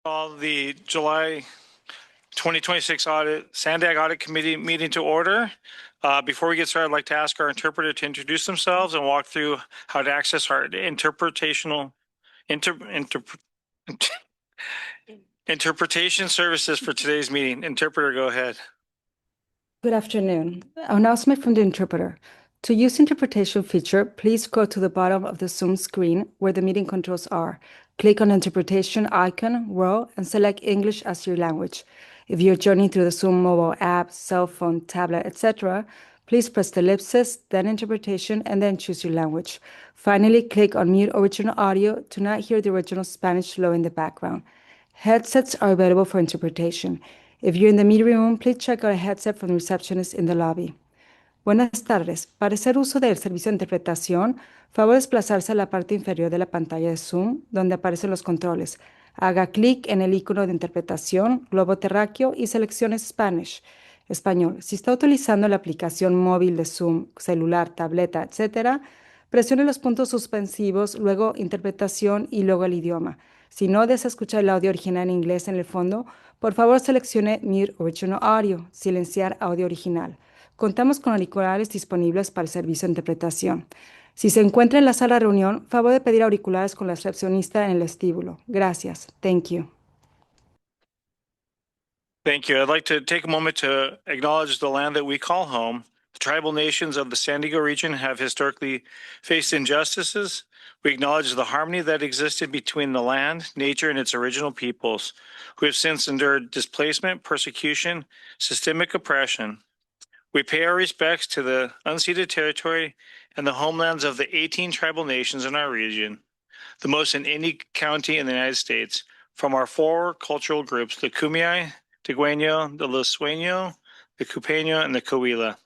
Call the July 2026 SANDAG Audit Committee meeting to order. Before we get started, I'd like to ask our interpreter to introduce themselves and walk through how to access our interpretation services for today's meeting. Interpreter, go ahead. Good afternoon. Announcement from the interpreter. To use interpretation feature, please go to the bottom of the Zoom screen where the meeting controls are. Click on the interpretation icon, row, and select English as your language. If you're joining through the Zoom mobile app, cell phone, tablet, etc., please press the ellipsis, then interpretation, and then choose your language. Finally, click on mute original audio to not hear the original Spanish flow in the background. Headsets are available for interpretation. If you're in the meeting room, please check out a headset from the receptionist in the lobby. Buenas tardes. Para hacer uso del servicio de interpretación, favor desplazarse a la parte inferior de la pantalla de Zoom, donde aparecen los controles. Haga clic en el icono de interpretación, globo terráqueo y seleccione Spanish, español. Si está utilizando la aplicación móvil de Zoom, celular, tableta, etc., presione los puntos suspensivos, luego interpretación y luego el idioma. Si no desea escuchar el audio original en inglés en el fondo, por favor seleccione Mute Original Audio, silenciar audio original. Contamos con auriculares disponibles para el servicio de interpretación. Si se encuentra en la sala de reunión, favor de pedir auriculares con la recepcionista en el vestíbulo. Gracias. Thank you. Thank you. I'd like to take a moment to acknowledge the land that we call home. The tribal nations of the San Diego region have historically faced injustices. We acknowledge the harmony that existed between the land, nature, and its original peoples, who have since endured displacement, persecution, systemic oppression. We pay our respects to the unceded territory and the homelands of the 18 tribal nations in our region, the most in any county in the United States, from our four cultural groups, the Kumeyaay, Tigüeño, the Luiseno, the Cupeño, and the Coahuila.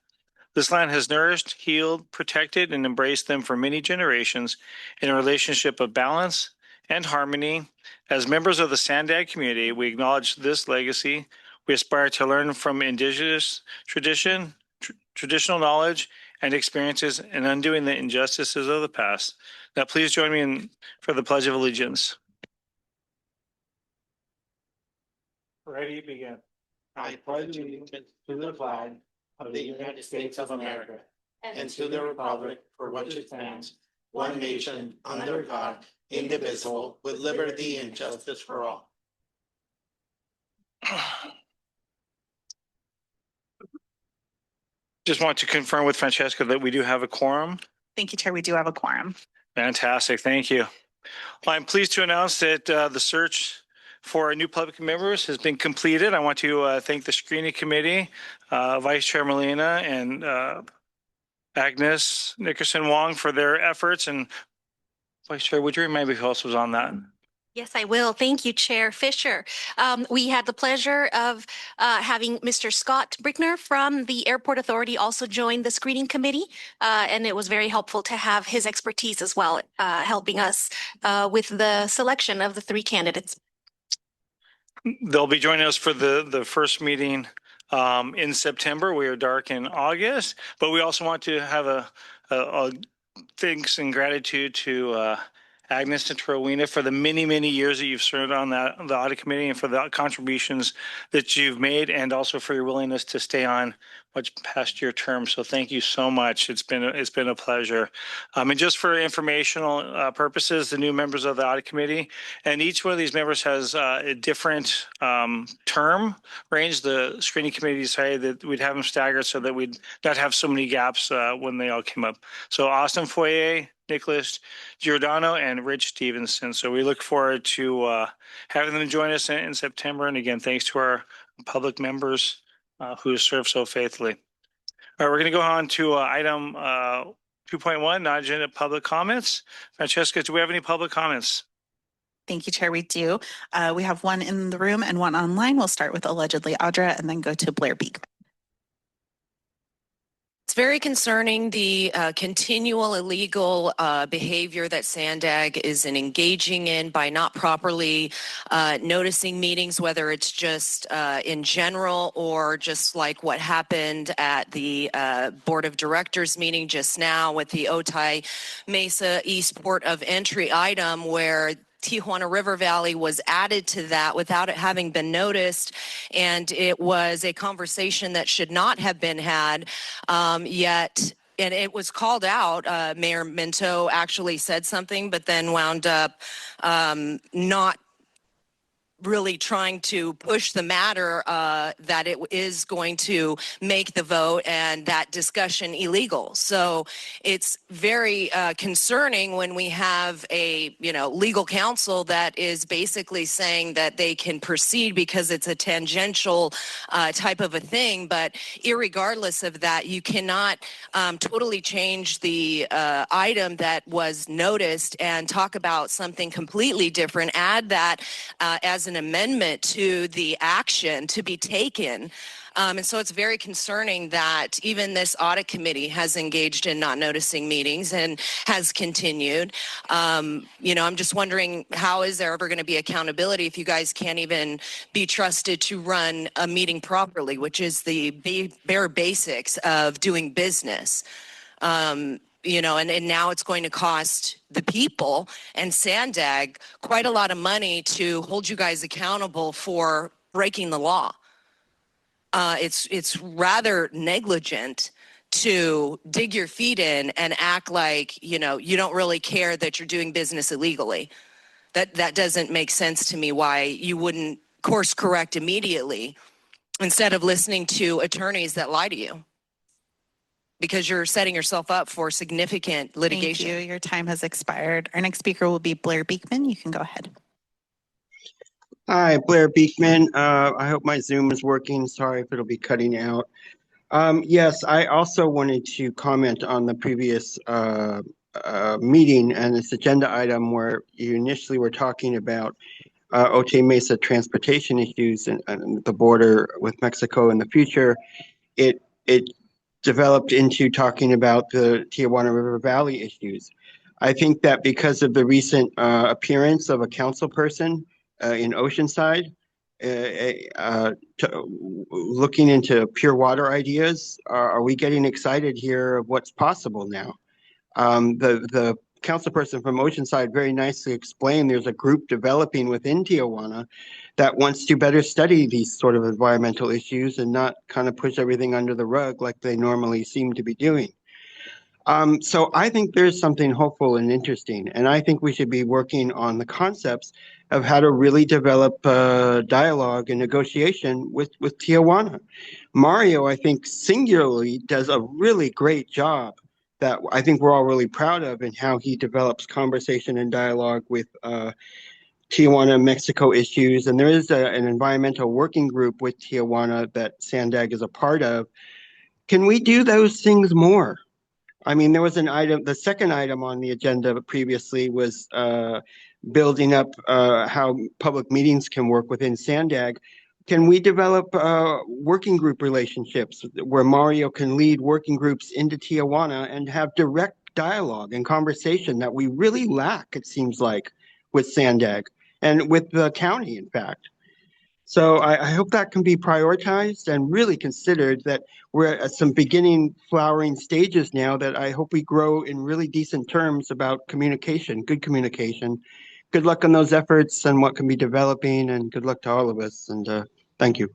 This land has nourished, healed, protected, and embraced them for many generations in a relationship of balance and harmony. As members of the SANDAG community, we acknowledge this legacy. We aspire to learn from indigenous traditional knowledge and experiences and undoing the injustices of the past. Now, please join me for the Pledge of Allegiance. Ready, begin. I pledge allegiance to the flag of the United States of America and to the republic for which it stands, one nation, under God, indivisible, with liberty and justice for all. Just want to confirm with Francesca that we do have a quorum. Thank you, Chair. We do have a quorum. Fantastic. Thank you. Well, I'm pleased to announce that the search for our new public members has been completed. I want to thank the screening committee, Vice Chair Molina and Agnes Nickerson-Wong for their efforts. And Vice Chair, would you remind me who else was on that? Yes, I will. Thank you, Chair Fisher. We had the pleasure of having Mr. Scott Brickner from the Airport Authority also join the screening committee, and it was very helpful to have his expertise as well, helping us with the selection of the three candidates. They'll be joining us for the first meeting in September. We are dark in August, but we also want to have a thanks and gratitude to Agnes and Rowena for the many, many years that you've served on the audit committee and for the contributions that you've made, and also for your willingness to stay on much past your term. So thank you so much. It's been a pleasure. And just for informational purposes, the new members of the audit committee, and each one of these members has a different term range. The screening committee decided that we'd have them staggered so that we'd not have so many gaps when they all came up. So Austin Foyer, Nicholas Giordano, and Rich Stevenson. So we look forward to having them join us in September. And again, thanks to our public members who serve so faithfully. All right, we're going to go on to item 2.1, non-agenda public comments. Francesca, do we have any public comments? Thank you, Chair. We do. We have one in the room and one online. We'll start with allegedly Audra and then go to Blair Beek. It's very concerning, the continual illegal behavior that SANDAG is engaging in by not properly noticing meetings, whether it's just in general or just like what happened at the Board of Directors meeting just now with the Otay Mesa East Port of Entry item, where Tijuana River Valley was added to that without it having been noticed. And it was a conversation that should not have been had, yet. And it was called out. Mayor Minto actually said something, but then wound up not really trying to push the matter that it is going to make the vote and that discussion illegal. So it's very concerning when we have a legal counsel that is basically saying that they can proceed because it's a tangential type of a thing. But irregardless of that, you cannot totally change the item that was noticed and talk about something completely different. Add that as an amendment to the action to be taken. And so it's very concerning that even this audit committee has engaged in not noticing meetings and has continued. I'm just wondering, how is there ever going to be accountability if you guys can't even be trusted to run a meeting properly, which is the bare basics of doing business? And now it's going to cost the people and SANDAG quite a lot of money to hold you guys accountable for breaking the law. It's rather negligent to dig your feet in and act like, you don't really care that you're doing business illegally. That doesn't make sense to me why you wouldn't course correct immediately instead of listening to attorneys that lie to you, because you're setting yourself up for significant litigation. Thank you. Your time has expired. Our next speaker will be Blair Beekman. You can go ahead. Hi, Blair Beekman. I hope my Zoom is working. Sorry if it'll be cutting out. Yes, I also wanted to comment on the previous meeting and this agenda item where you initially were talking about Oche Mesa transportation issues and the border with Mexico in the future. It developed into talking about the Tijuana River Valley issues. I think that because of the recent appearance of a council person in Oceanside, looking into pure water ideas, are we getting excited here of what's possible now? The council person from Oceanside very nicely explained there's a group developing within Tijuana that wants to better study these sort of environmental issues and not kind of push everything under the rug like they normally seem to be doing. So I think there's something hopeful and interesting, and I think we should be working on the concepts of how to really develop dialogue and negotiation with Tijuana. Mario, I think, singularly does a really great job that I think we're all really proud of in how he develops conversation and dialogue with Tijuana, Mexico issues. And there is an environmental working group with Tijuana that SANDAG is a part of. Can we do those things more? I mean, there was an item, the second item on the agenda previously was building up how public meetings can work within SANDAG. Can we develop working group relationships where Mario can lead working groups into Tijuana and have direct dialogue and conversation that we really lack, it seems like, with SANDAG and with the county, in fact? So I hope that can be prioritized and really considered, that we're at some beginning flowering stages now that I hope we grow in really decent terms about communication, good communication. Good luck on those efforts and what can be developing, and good luck to all of us. And thank you.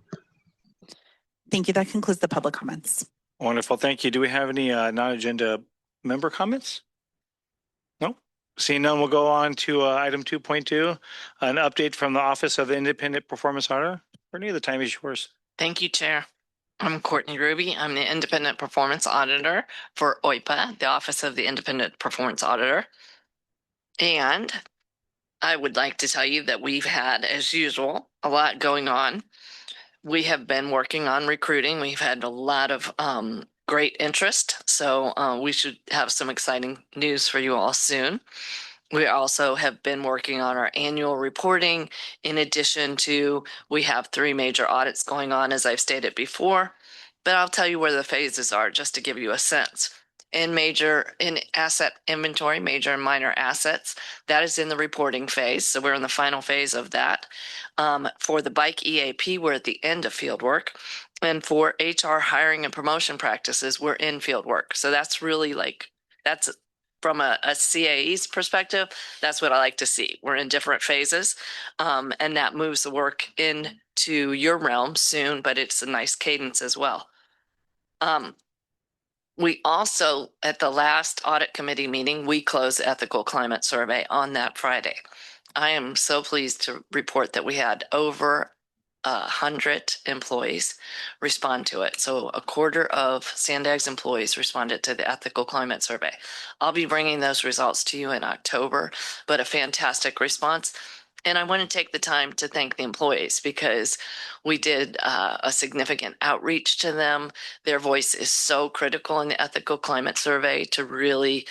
Thank you. That concludes the public comments. Wonderful. Thank you. Do we have any non-agenda member comments? No? Seeing none, we'll go on to item 2.2, an update from the Office of the Independent Performance Auditor. Brittany, the time is yours. Thank you, Chair. I'm Courtney Ruby. I'm the Independent Performance Auditor for OIPA, the Office of the Independent Performance Auditor. And I would like to tell you that we've had, as usual, a lot going on. We have been working on recruiting. We've had a lot of great interest. So we should have some exciting news for you all soon. We also have been working on our annual reporting. In addition to, we have 3 major audits going on, as I've stated before, but I'll tell you where the phases are just to give you a sense. In asset inventory, major and minor assets, that is in the reporting phase. So we're in the final phase of that. For the bike EAP, we're at the end of field work. And for HR hiring and promotion practices, we're in field work. So that's really that's from a CAE's perspective, that's what I like to see. We're in different phases, and that moves the work into your realm soon, but it's a nice cadence as well. We also, at the last audit committee meeting, we closed the ethical climate survey on that Friday. I am so pleased to report that we had over 100 employees respond to it. So a quarter of SANDAG's employees responded to the ethical climate survey. I'll be bringing those results to you in October, but a fantastic response. And I want to take the time to thank the employees because we did a significant outreach to them. Their voice is so critical in the ethical climate survey to really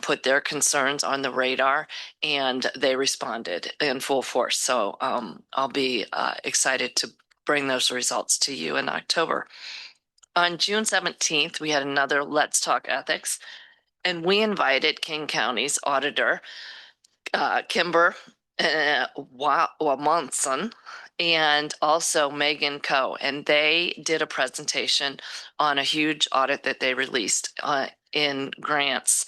put their concerns on the radar, and they responded in full force. So I'll be excited to bring those results to you in October. On June 17th, we had another Let's Talk Ethics, and we invited King County's auditor, Kimber Monson, and also Megan Coe, and they did a presentation on a huge audit that they released in grants.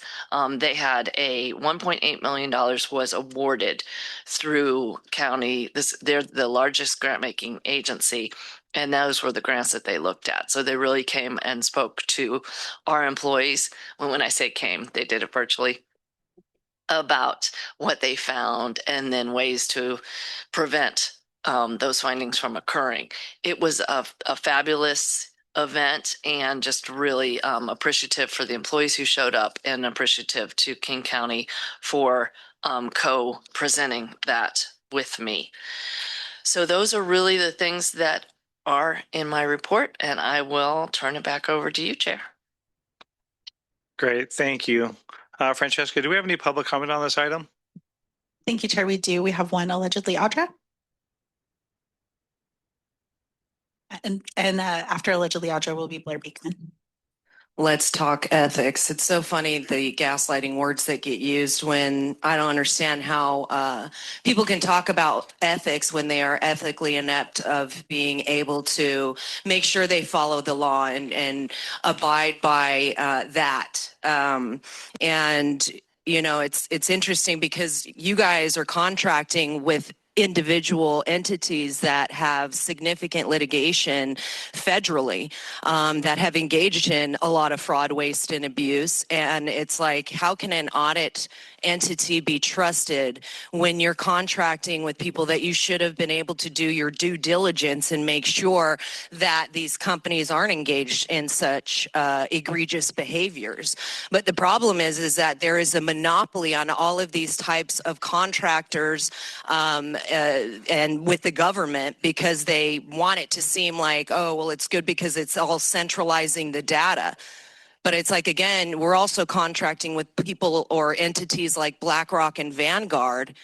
They had a $1.8 million was awarded through county. They're the largest grant making agency, and those were the grants that they looked at. So they really came and spoke to our employees. When I say came, they did it virtually, about what they found and then ways to prevent those findings from occurring. It was a fabulous event and just really appreciative for the employees who showed up and appreciative to King County for co-presenting that with me. So those are really the things that are in my report, and I will turn it back over to you, Chair. Great, thank you. Francesca, do we have any public comment on this item? Thank you, Chair. We do. We have one allegedly Audra. And after allegedly Audra will be Blair Beekman. Let's talk ethics. It's so funny, the gaslighting words that get used when I don't understand how people can talk about ethics when they are ethically inept of being able to make sure they follow the law and abide by that. And, you know, it's interesting because you guys are contracting with individual entities that have significant litigation federally, that have engaged in a lot of fraud, waste, and abuse. And it's like, how can an audit entity be trusted when you're contracting with people that you should have been able to do your due diligence and make sure that these companies aren't engaged in such egregious behaviors? But the problem is that there is a monopoly on all of these types of contractors and with the government, because they want it to seem like, oh, well, it's good because it's all centralizing the data. But it's like, again, we're also contracting with people or entities like BlackRock and Vanguard,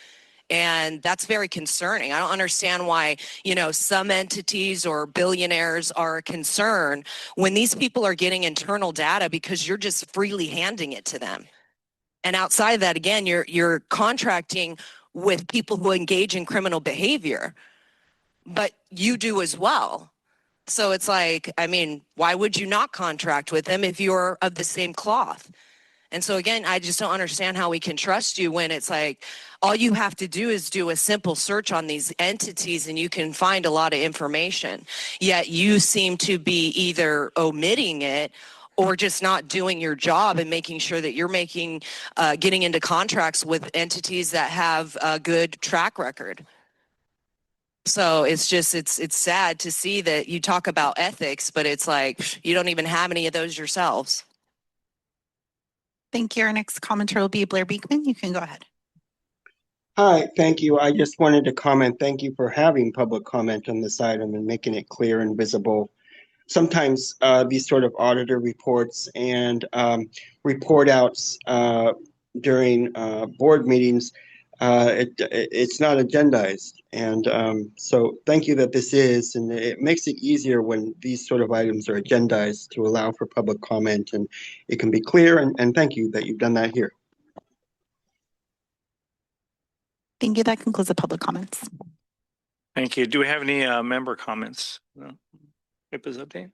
and that's very concerning. I don't understand why, you know, some entities or billionaires are a concern when these people are getting internal data because you're just freely handing it to them. And outside of that, again, you're contracting with people who engage in criminal behavior, but you do as well. So it's like, I mean, why would you not contract with them if you're of the same cloth? And so again, I just don't understand how we can trust you when it's like, all you have to do is do a simple search on these entities and you can find a lot of information. Yet you seem to be either omitting it or just not doing your job and making sure that you're getting into contracts with entities that have a good track record. So it's just, it's sad to see that you talk about ethics, but it's like, you don't even have any of those yourselves. Thank you. Our next commenter will be Blair Beekman. You can go ahead. Hi, thank you. I just wanted to comment. Thank you for having public comment on this item and making it clear and visible. Sometimes these sort of auditor reports and report outs during board meetings, it's not agendized. And so thank you that this is, and it makes it easier when these sort of items are agendized to allow for public comment, and it can be clear, and thank you that you've done that here. Thank you. That concludes the public comments. Thank you. Do we have any member comments? No. IPA's update?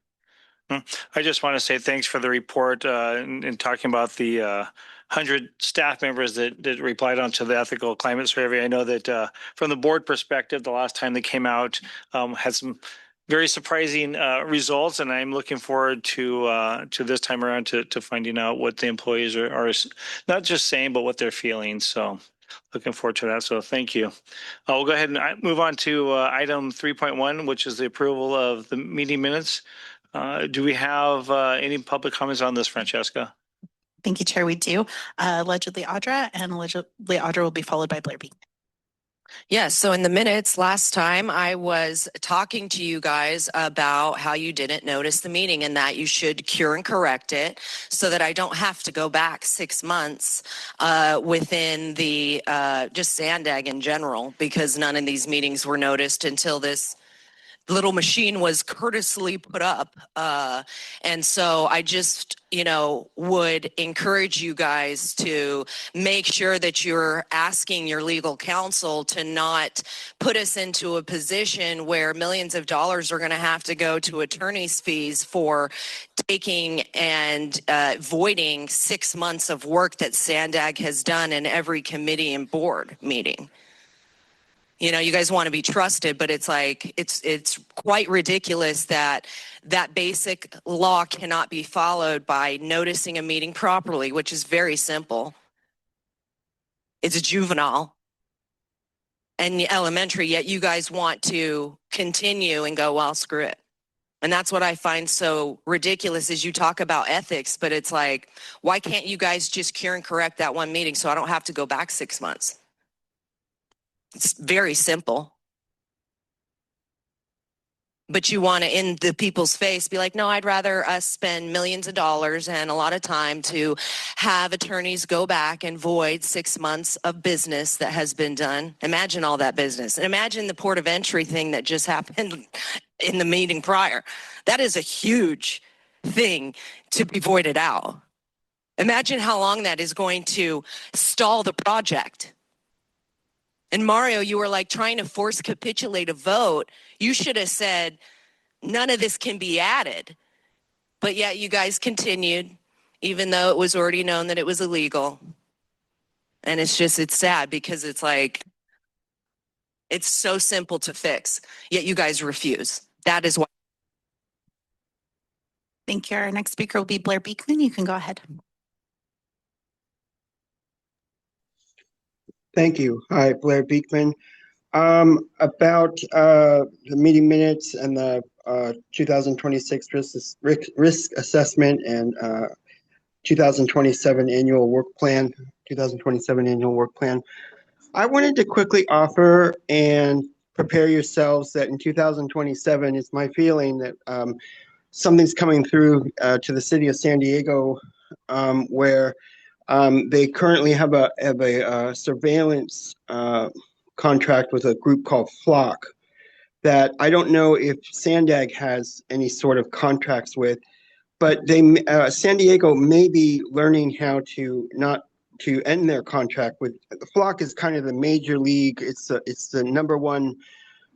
I just want to say thanks for the report and talking about the 100 staff members that replied onto the ethical climate survey. I know that from the board perspective, the last time they came out had some very surprising results, and I'm looking forward to this time around to finding out what the employees are not just saying, but what they're feeling. So looking forward to that. So thank you. We'll go ahead and move on to item 3.1, which is the approval of the meeting minutes. Do we have any public comments on this, Francesca? Thank you, Chair. We do. Allegedly Audra, and allegedly Audra will be followed by Blair B. Yes, so in the minutes last time, I was talking to you guys about how you didn't notice the meeting and that you should cure and correct it so that I don't have to go back 6 months within the just SANDAG in general, because none of these meetings were noticed until this little machine was courteously put up. And so I just, would encourage you guys to make sure that you're asking your legal counsel to not put us into a position where millions of dollars are going to have to go to attorney's fees for taking and voiding 6 months of work that SANDAG has done in every committee and board meeting. You guys want to be trusted, but it's like, it's quite ridiculous that that basic law cannot be followed by noticing a meeting properly, which is very simple. It's a juvenile and elementary, yet you guys want to continue and go, well, screw it. And that's what I find so ridiculous is you talk about ethics, but it's like, why can't you guys just cure and correct that one meeting so I don't have to go back 6 months? It's very simple. But you want to, in the people's face, be like, no, I'd rather us spend millions of dollars and a lot of time to have attorneys go back and void 6 months of business that has been done. Imagine all that business. And imagine the port of entry thing that just happened in the meeting prior. That is a huge thing to be voided out. Imagine how long that is going to stall the project. And Mario, you were like trying to force capitulate a vote. You should have said, none of this can be added. But yet you guys continued, even though it was already known that it was illegal. And it's sad because it's like, it's so simple to fix, yet you guys refuse. That is why. Thank you. Our next speaker will be Blair Beekman. You can go ahead. Thank you. Hi, Blair Beekman. About the meeting minutes and the 2026 risk assessment and 2027 annual work plan, I wanted to quickly offer and prepare yourselves that in 2027, it's my feeling that something's coming through to the city of San Diego where they currently have a surveillance contract with a group called Flock that I don't know if SANDAG has any sort of contracts with, but San Diego may be learning how to not to end their contract with. Flock is kind of the major league. It's the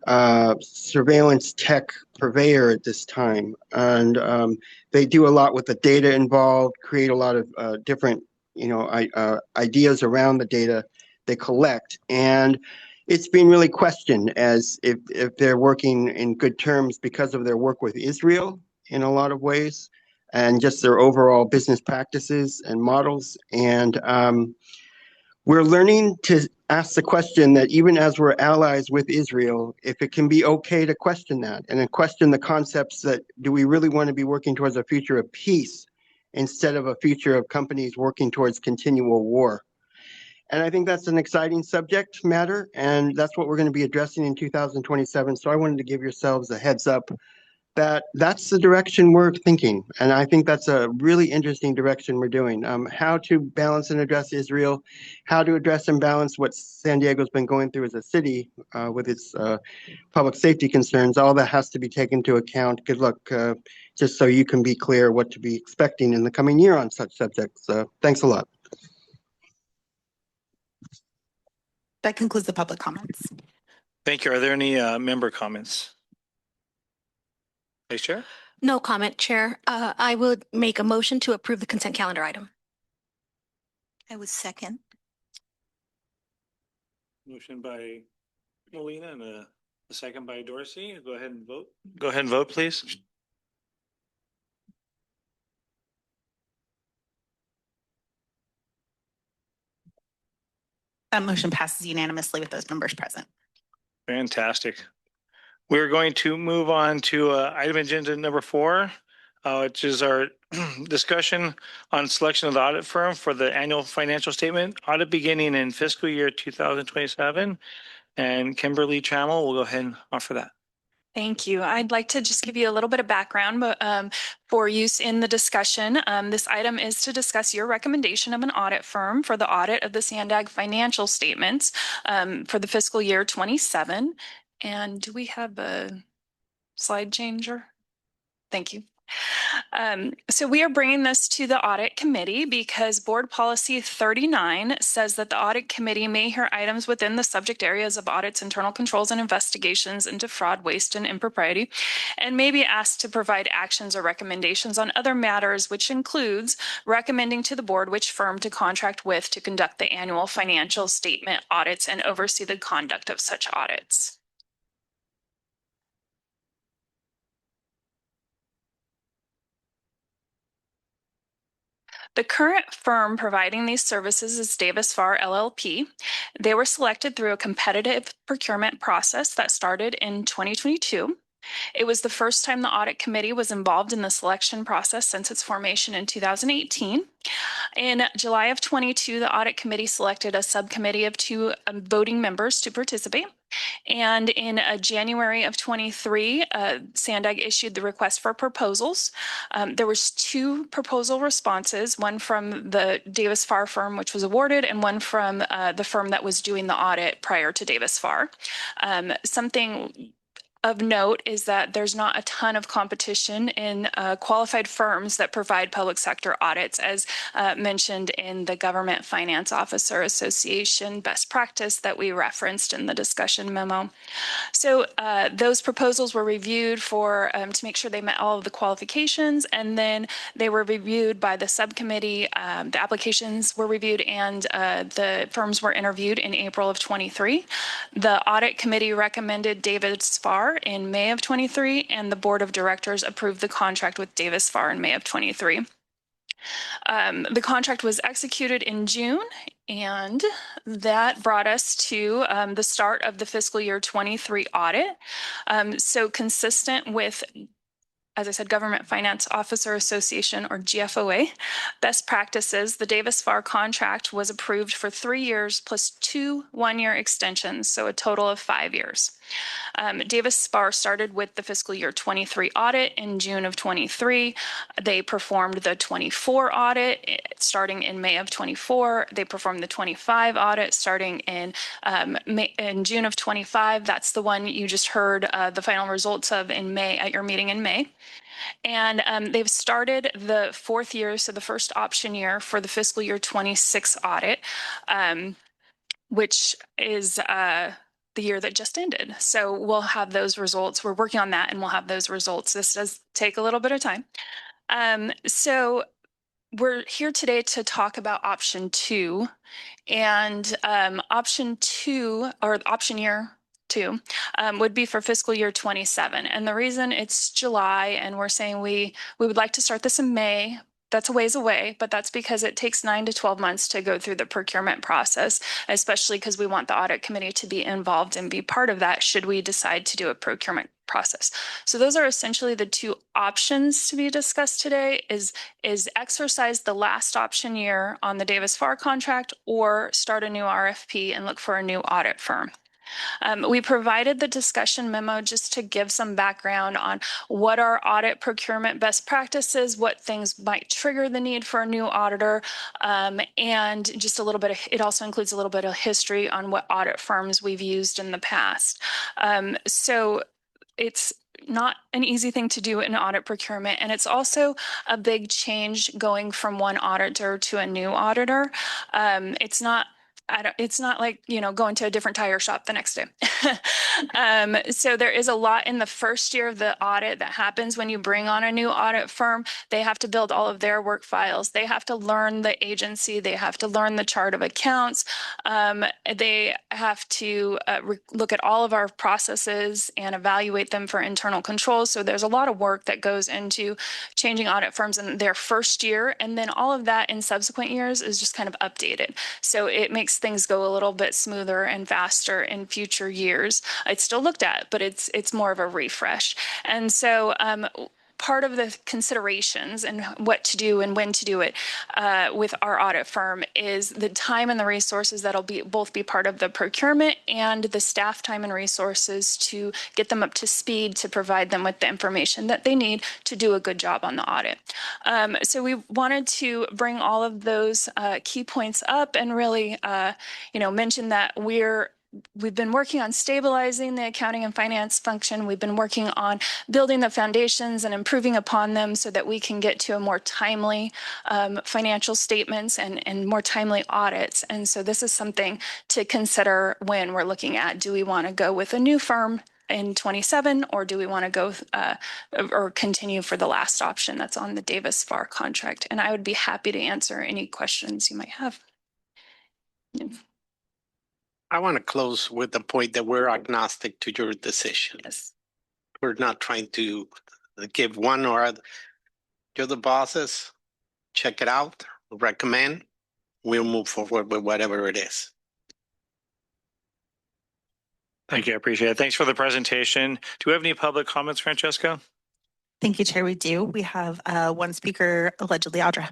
#1 surveillance tech purveyor at this time, and they do a lot with the data involved, create a lot of different ideas around the data they collect, and it's been really questioned as if they're working in good terms because of their work with Israel in a lot of ways, and just their overall business practices and models. And we're learning to ask the question that even as we're allies with Israel, if it can be okay to question that and then question the concepts that do we really want to be working towards a future of peace instead of a future of companies working towards continual war. And I think that's an exciting subject matter, and that's what we're going to be addressing in 2027. So I wanted to give yourselves a heads up that that's the direction we're thinking. And I think that's a really interesting direction we're doing. How to balance and address Israel, how to address and balance what San Diego's been going through as a city with its public safety concerns. All that has to be taken into account. Good luck, just so you can be clear what to be expecting in the coming year on such subjects. Thanks a lot. That concludes the public comments. Thank you. Are there any member comments? Vice Chair? No comment, Chair. I would make a motion to approve the consent calendar item. I would second. Motion by Molina and a second by Dorsey. Go ahead and vote. Go ahead and vote, please. That motion passes unanimously with those members present. Fantastic. We're going to move on to item agenda number 4, which is our discussion on selection of the audit firm for the annual financial statement audit beginning in fiscal year 2027. And Kimberly Trammell will go ahead and offer that. Thank you. I'd like to just give you a little bit of background for use in the discussion. This item is to discuss your recommendation of an audit firm for the audit of the SANDAG financial statements for the fiscal year 27. And do we have a slide changer? Thank you. So we are bringing this to the audit committee because board policy 39 says that the audit committee may hear items within the subject areas of audits, internal controls, and investigations into fraud, waste, and impropriety, and may be asked to provide actions or recommendations on other matters, which includes recommending to the board which firm to contract with to conduct the annual financial statement audits and oversee the conduct of such audits. The current firm providing these services is Davis Farr LLP. They were selected through a competitive procurement process that started in 2022. It was the first time the audit committee was involved in the selection process since its formation in 2018. In July of 22, the audit committee selected a subcommittee of 2 voting members to participate. And in January of 23, SANDAG issued the request for proposals. There was 2 proposal responses, one from the Davis Farr firm, which was awarded, and one from the firm that was doing the audit prior to Davis Farr. Something of note is that there's not a ton of competition in qualified firms that provide public sector audits, as mentioned in the Government Finance Officer Association best practice that we referenced in the discussion memo. So those proposals were reviewed for to make sure they met all of the qualifications, and then they were reviewed by the subcommittee. The applications were reviewed, and the firms were interviewed in April of 23. The audit committee recommended Davis Farr in May of 23, and the board of directors approved the contract with Davis Farr in May of 23. The contract was executed in June, and that brought us to the start of the fiscal year 23 audit. So consistent with, as I said, Government Finance Officer Association, or GFOA, best practices, the Davis Farr contract was approved for 3 years plus 2 one-year extensions, so a total of 5 years. Davis Farr started with the fiscal year 23 audit in June of 23. They performed the 24 audit starting in May of 24. They performed the 25 audit starting in June of 25. That's the one you just heard the final results of in May at your meeting in May. And they've started the 4th year, so the first option year for the fiscal year 26 audit, which is the year that just ended. So we'll have those results. We're working on that, and we'll have those results. This does take a little bit of time. So we're here today to talk about option 2, and option 2, or option year 2, would be for fiscal year 27. And the reason it's July and we're saying we would like to start this in May, that's a ways away, but that's because it takes 9 to 12 months to go through the procurement process, especially because we want the audit committee to be involved and be part of that should we decide to do a procurement process. So those are essentially the 2 options to be discussed today, is exercise the last option year on the Davis Farr contract or start a new RFP and look for a new audit firm. We provided the discussion memo just to give some background on what are audit procurement best practices, what things might trigger the need for a new auditor, and just a little bit of, it also includes a little bit of history on what audit firms we've used in the past. So it's not an easy thing to do in audit procurement, and it's also a big change going from one auditor to a new auditor. It's not it's not like, going to a different tire shop the next day. So there is a lot in the first year of the audit that happens when you bring on a new audit firm. They have to build all of their work files. They have to learn the agency. They have to learn the chart of accounts. They have to look at all of our processes and evaluate them for internal controls. So there's a lot of work that goes into changing audit firms in their first year. And then all of that in subsequent years is just kind of updated. So it makes things go a little bit smoother and faster in future years. It's still looked at, but it's more of a refresh. And so part of the considerations and what to do and when to do it with our audit firm is the time and the resources that'll both be part of the procurement and the staff time and resources to get them up to speed to provide them with the information that they need to do a good job on the audit. So we wanted to bring all of those key points up and really, mention that we've been working on stabilizing the accounting and finance function. We've been working on building the foundations and improving upon them so that we can get to a more timely financial statements and more timely audits. And so this is something to consider when we're looking at, do we want to go with a new firm in 27, or do we want to go or continue for the last option that's on the Davis Farr contract? And I would be happy to answer any questions you might have. Yeah. I want to close with the point that we're agnostic to your decision. Yes. We're not trying to give one or other. You're the bosses. Check it out. Recommend. We'll move forward with whatever it is. Thank you. I appreciate it. Thanks for the presentation. Do we have any public comments, Francesca? Thank you, Chair. We do. We have one speaker, allegedly Audra.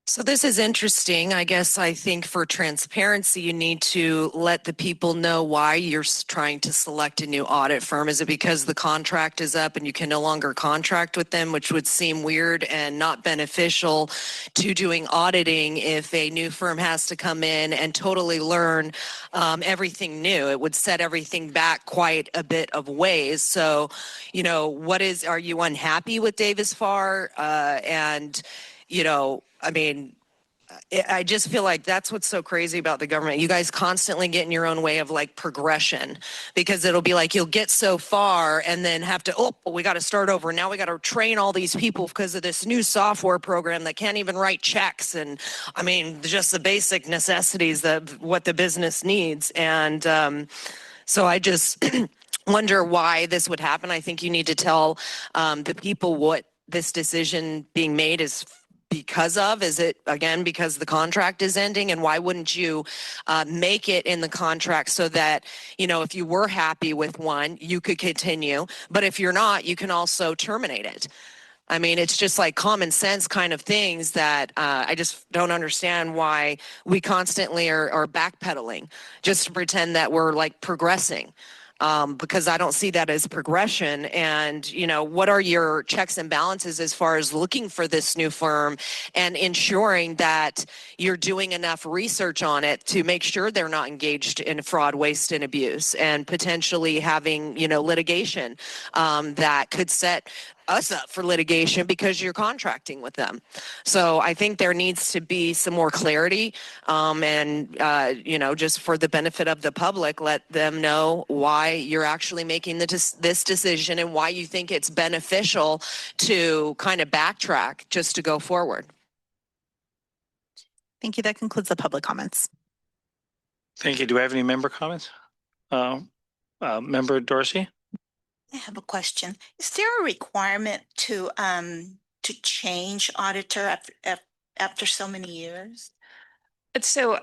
So this is interesting. I think for transparency, you need to let the people know why you're trying to select a new audit firm. Is it because the contract is up and you can no longer contract with them, which would seem weird and not beneficial to doing auditing if a new firm has to come in and totally learn everything new? It would set everything back quite a bit of ways. So, are you unhappy with Davis Farr? I just feel like that's what's so crazy about the government. You guys constantly get in your own way of progression, because it'll be like you'll get so far and then have to, we got to start over. Now we got to train all these people because of this new software program that can't even write checks. And just the basic necessities of what the business needs. And so I just wonder why this would happen. I think you need to tell the people what this decision being made is because of. Is it, again, because the contract is ending? And why wouldn't you make it in the contract so that, if you were happy with one, you could continue. But if you're not, you can also terminate it. It's just like common sense kind of things that I just don't understand why we constantly are backpedaling just to pretend that we're progressing. Because I don't see that as progression. And, what are your checks and balances as far as looking for this new firm and ensuring that you're doing enough research on it to make sure they're not engaged in fraud, waste, and abuse, and potentially having, litigation that could set us up for litigation because you're contracting with them. So I think there needs to be some more clarity and, just for the benefit of the public, let them know why you're actually making this decision and why you think it's beneficial to kind of backtrack just to go forward. Thank you. That concludes the public comments. Thank you. Do I have any member comments? Member Dorsey? I have a question. Is there a requirement to change auditor after so many years? So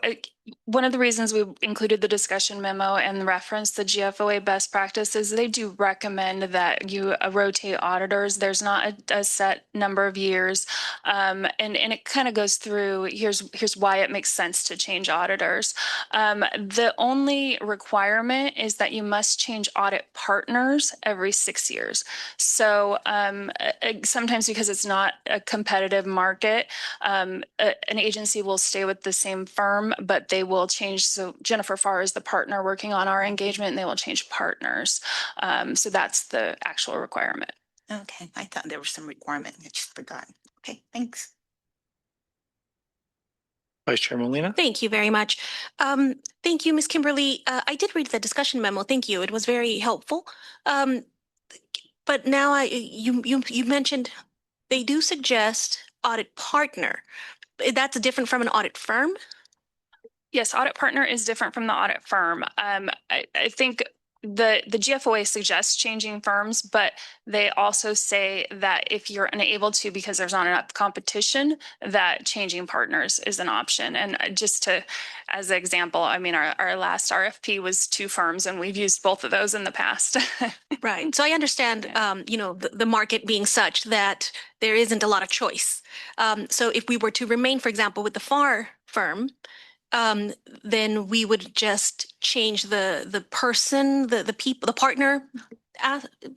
one of the reasons we included the discussion memo and referenced the GFOA best practices, they do recommend that you rotate auditors. There's not a set number of years. And it kind of goes through, here's why it makes sense to change auditors. The only requirement is that you must change audit partners every 6 years. So sometimes because it's not a competitive market, an agency will stay with the same firm, but they will change. So Jennifer Farr is the partner working on our engagement, and they will change partners. So that's the actual requirement. Okay, I thought there was some requirement. I just forgot. Okay, thanks. Vice Chair Molina. Thank you very much. Thank you, Ms. Kimberly. I did read the discussion memo. Thank you. It was very helpful. But now you mentioned they do suggest audit partner. That's different from an audit firm? Yes, audit partner is different from the audit firm. I think the GFOA suggests changing firms, but they also say that if you're unable to because there's not enough competition, that changing partners is an option. And just to, as an example, I mean, our last RFP was 2 firms, and we've used both of those in the past. Right. So I understand, you know, the market being such that there isn't a lot of choice. So if we were to remain, for example, with the FAR firm, then we would just change the person, the people, the partner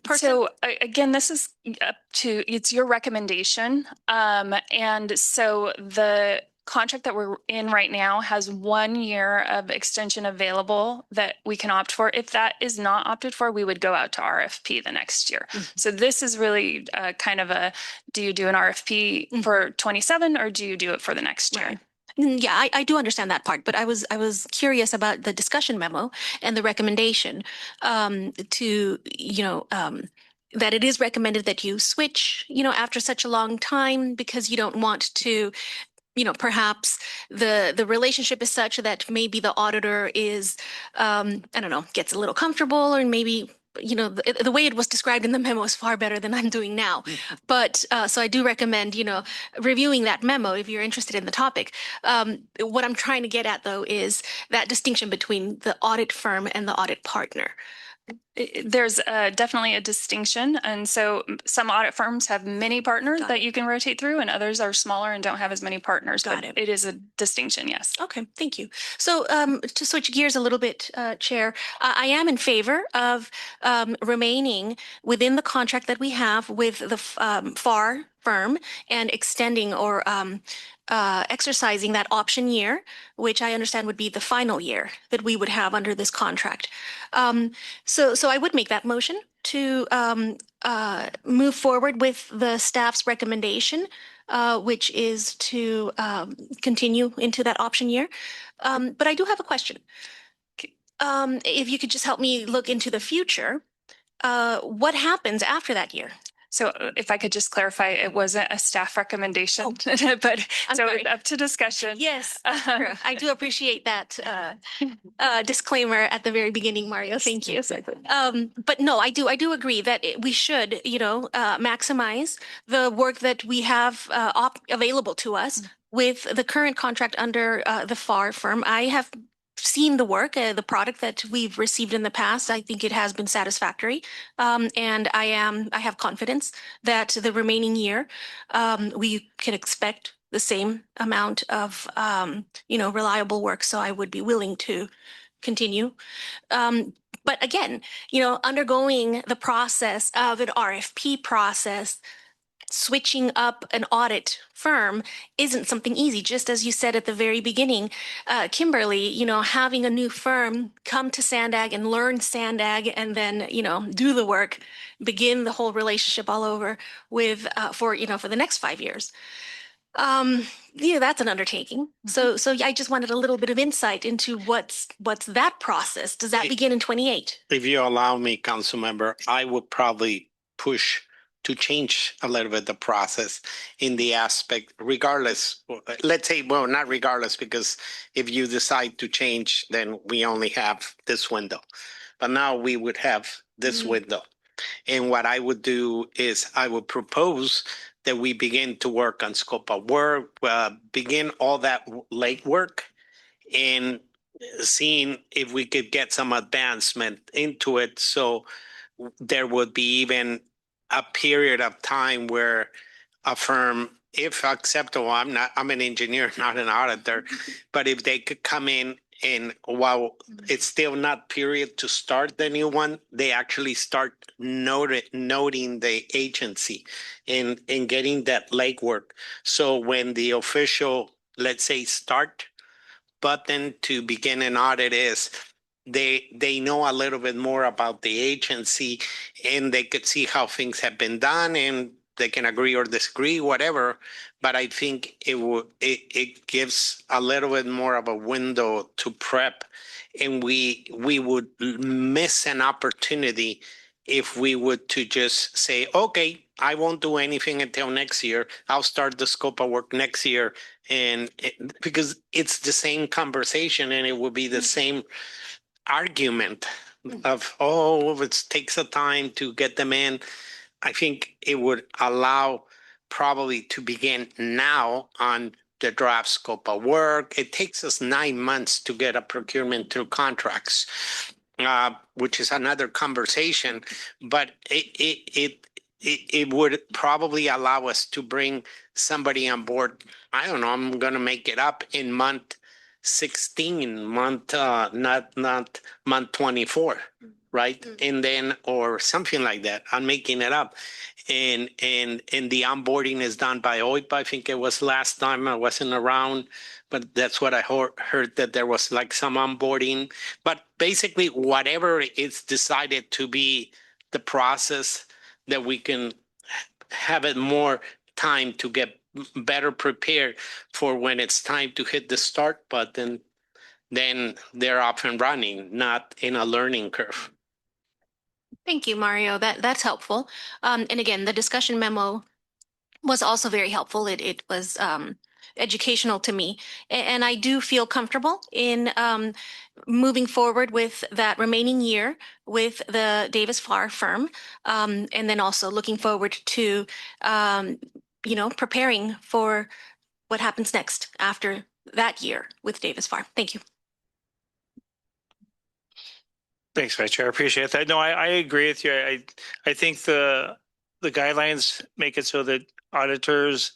person. So again, this is up to, it's your recommendation. And so the contract that we're in right now has 1 year of extension available that we can opt for. If that is not opted for, we would go out to RFP the next year. So this is really kind of a, do you do an RFP for 27 or do you do it for the next year? Right. Yeah, I do understand that part, but I was curious about the discussion memo and the recommendation to, you know, that it is recommended that you switch, you know, after such a long time because you don't want to, you know, perhaps the relationship is such that maybe the auditor is, I don't know, gets a little comfortable, or maybe, you know, the way it was described in the memo is far better than I'm doing now. But so I do recommend, you know, reviewing that memo if you're interested in the topic. What I'm trying to get at, though, is that distinction between the audit firm and the audit partner. There's definitely a distinction. And so some audit firms have many partners that you can rotate through, and others are smaller and don't have as many partners. Got but it. It is a distinction, yes. Okay, thank you. So to switch gears a little bit, Chair, I am in favor of remaining within the contract that we have with the FAR firm and extending or exercising that option year, which I understand would be the final year that we would have under this contract. So I would make that motion to move forward with the staff's recommendation, which is to continue into that option year. But I do have a question. If you could just help me look into the future, what happens after that year? So if I could just clarify, it wasn't a staff recommendation, but so it's up to discussion. Yes, I do appreciate that disclaimer at the very beginning, Mario. Thank you. But no, I do agree that we should, you know, maximize the work that we have available to us with the current contract under the FAR firm. I have seen the work, the product that we've received in the past. I think it has been satisfactory. And I have confidence that the remaining year, we can expect the same amount of, you know, reliable work. So I would be willing to continue. But again, you know, undergoing the process of an RFP process, switching up an audit firm isn't something easy. Just as you said at the very beginning, Kimberly, you know, having a new firm come to SANDAG and learn SANDAG and then, you know, do the work, begin the whole relationship all over with, for the next 5 years. Yeah, that's an undertaking. So I just wanted a little bit of insight into what's that process. Does that begin in 28? If you allow me, council member, I would probably push to change a little bit the process in the aspect, regardless, let's say, well, not regardless, because if you decide to change, then we only have this window. But now we would have this window. And what I would do is I would propose that we begin to work on scope of work, begin all that late work, and seeing if we could get some advancement into it. So there would be even a period of time where a firm, if acceptable, I'm an engineer, not an auditor, but if they could come in and while it's still not period to start the new one, they actually start noting the agency and getting that legwork. So when the official, let's say, start button to begin an audit is, they know a little bit more about the agency and they could see how things have been done and they can agree or disagree, whatever. But I think it gives a little bit more of a window to prep, and we would miss an opportunity if we would to just say, okay, I won't do anything until next year. I'll start the scope of work next year. And because it's the same conversation and it will be the same argument of, oh, it takes a time to get them in. I think it would allow probably to begin now on the draft scope of work. It takes us 9 months to get a procurement through contracts, which is another conversation, but it would probably allow us to bring somebody on board. I don't know, I'm going to make it up in month 16, not month 24, right? And then, or something like that. I'm making it up. And the onboarding is done by OIPA. I think it was last time I wasn't around, but that's what I heard, that there was like some onboarding. But basically, whatever is decided to be the process, that we can have it more time to get better prepared for when it's time to hit the start button, then they're up and running, not in a learning curve. Thank you, Mario. That's helpful. And again, the discussion memo was also very helpful. It was educational to me, and I do feel comfortable in moving forward with that remaining year with the Davis Farr firm, and then also looking forward to preparing for what happens next after that year with Davis Farr. Thank you. Thanks, Vice Chair. I appreciate that. No, I agree with you. I think the guidelines make it so that auditors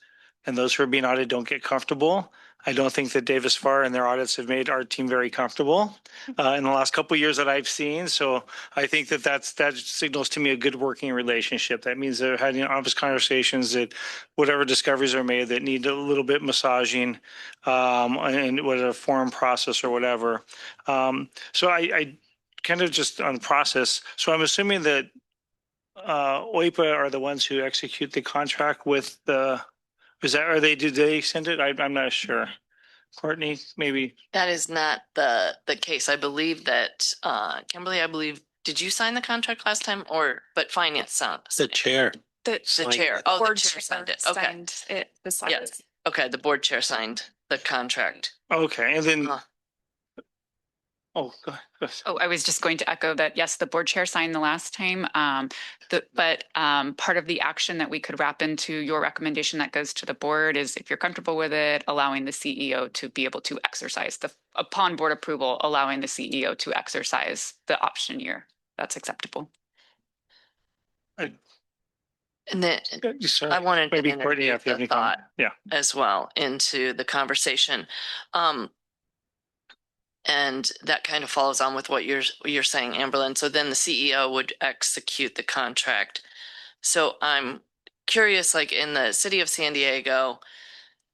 and those who are being audited don't get comfortable. I don't think that Davis Farr and their audits have made our team very comfortable in the last couple of years that I've seen. So I think that signals to me a good working relationship. That means they're having honest conversations, that whatever discoveries are made that need a little bit massaging, and whether a forum process or whatever. So I kind of just on process. So I'm assuming that OIPA are the ones who execute the contract with the, did they send it? I'm not sure. Courtney, maybe. That is not the case. I believe that, Kimberly, did you sign the contract last time, but finance signed? The chair. The chair. Oh, the chair signed it. Okay. Signed it this last. Yes. Okay, the board chair signed the contract. Okay, and then, oh, go ahead. Oh, I was just going to echo that, yes, the board chair signed the last time. But part of the action that we could wrap into your recommendation that goes to the board is, if you're comfortable with it, allowing the CEO to be able to exercise upon board approval, allowing the CEO to exercise the option year. That's acceptable. And then I wanted to maybe Courtney, if you have any thought as well into the conversation. And that kind of follows on with what you're saying, Amberlyn. So then the CEO would execute the contract. So I'm curious, like in the city of San Diego,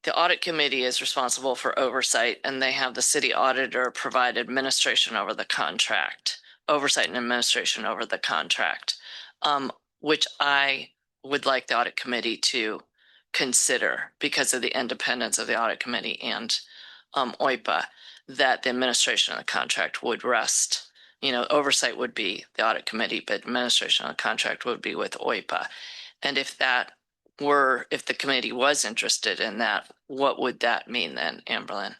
the audit committee is responsible for oversight, and they have the city auditor provide administration over the contract, oversight and administration over the contract, which I would like the audit committee to consider because of the independence of the audit committee and OIPA, that the administration of the contract would rest. Oversight would be the audit committee, but administration of the contract would be with OIPA. And if the committee was interested in that, what would that mean then, Amberlyn?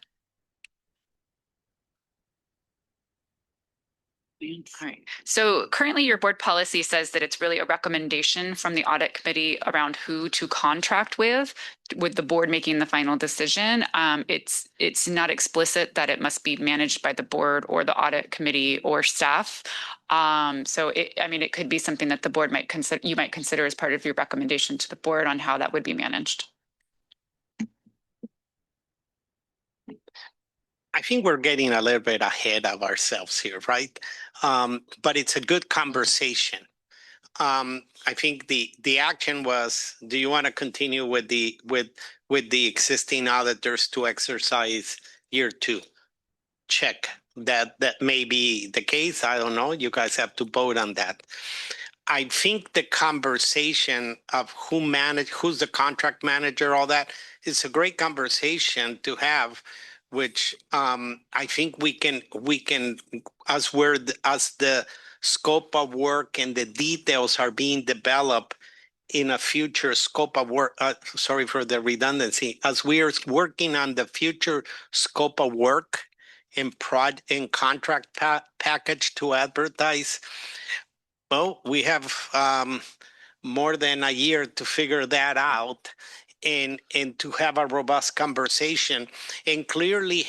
All right. So currently your board policy says that it's really a recommendation from the audit committee around who to contract with the board making the final decision. It's not explicit that it must be managed by the board or the audit committee or staff. So it could be something that the board might consider as part of your recommendation to the board on how that would be managed. I think we're getting a little bit ahead of ourselves here, right? But it's a good conversation. I think the action was, do you want to continue with the existing auditors to exercise year 2? Check. That may be the case. I don't know. You guys have to vote on that. I think the conversation of who's the contract manager, all that, is a great conversation to have, which I think we can as the scope of work and the details are being developed in a future scope of work. Sorry for the redundancy. As we are working on the future scope of work in contract package to advertise. Well, we have more than a year to figure that out and to have a robust conversation and clearly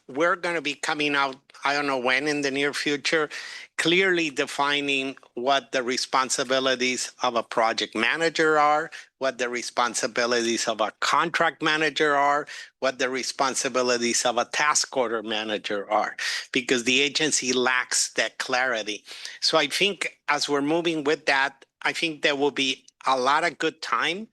we're going to be coming out, I don't know when in the near future, clearly defining what the responsibilities of a project manager are, what the responsibilities of a contract manager are, what the responsibilities of a task order manager are, because the agency lacks that clarity. So I think as we're moving with that, I think there will be a lot of good time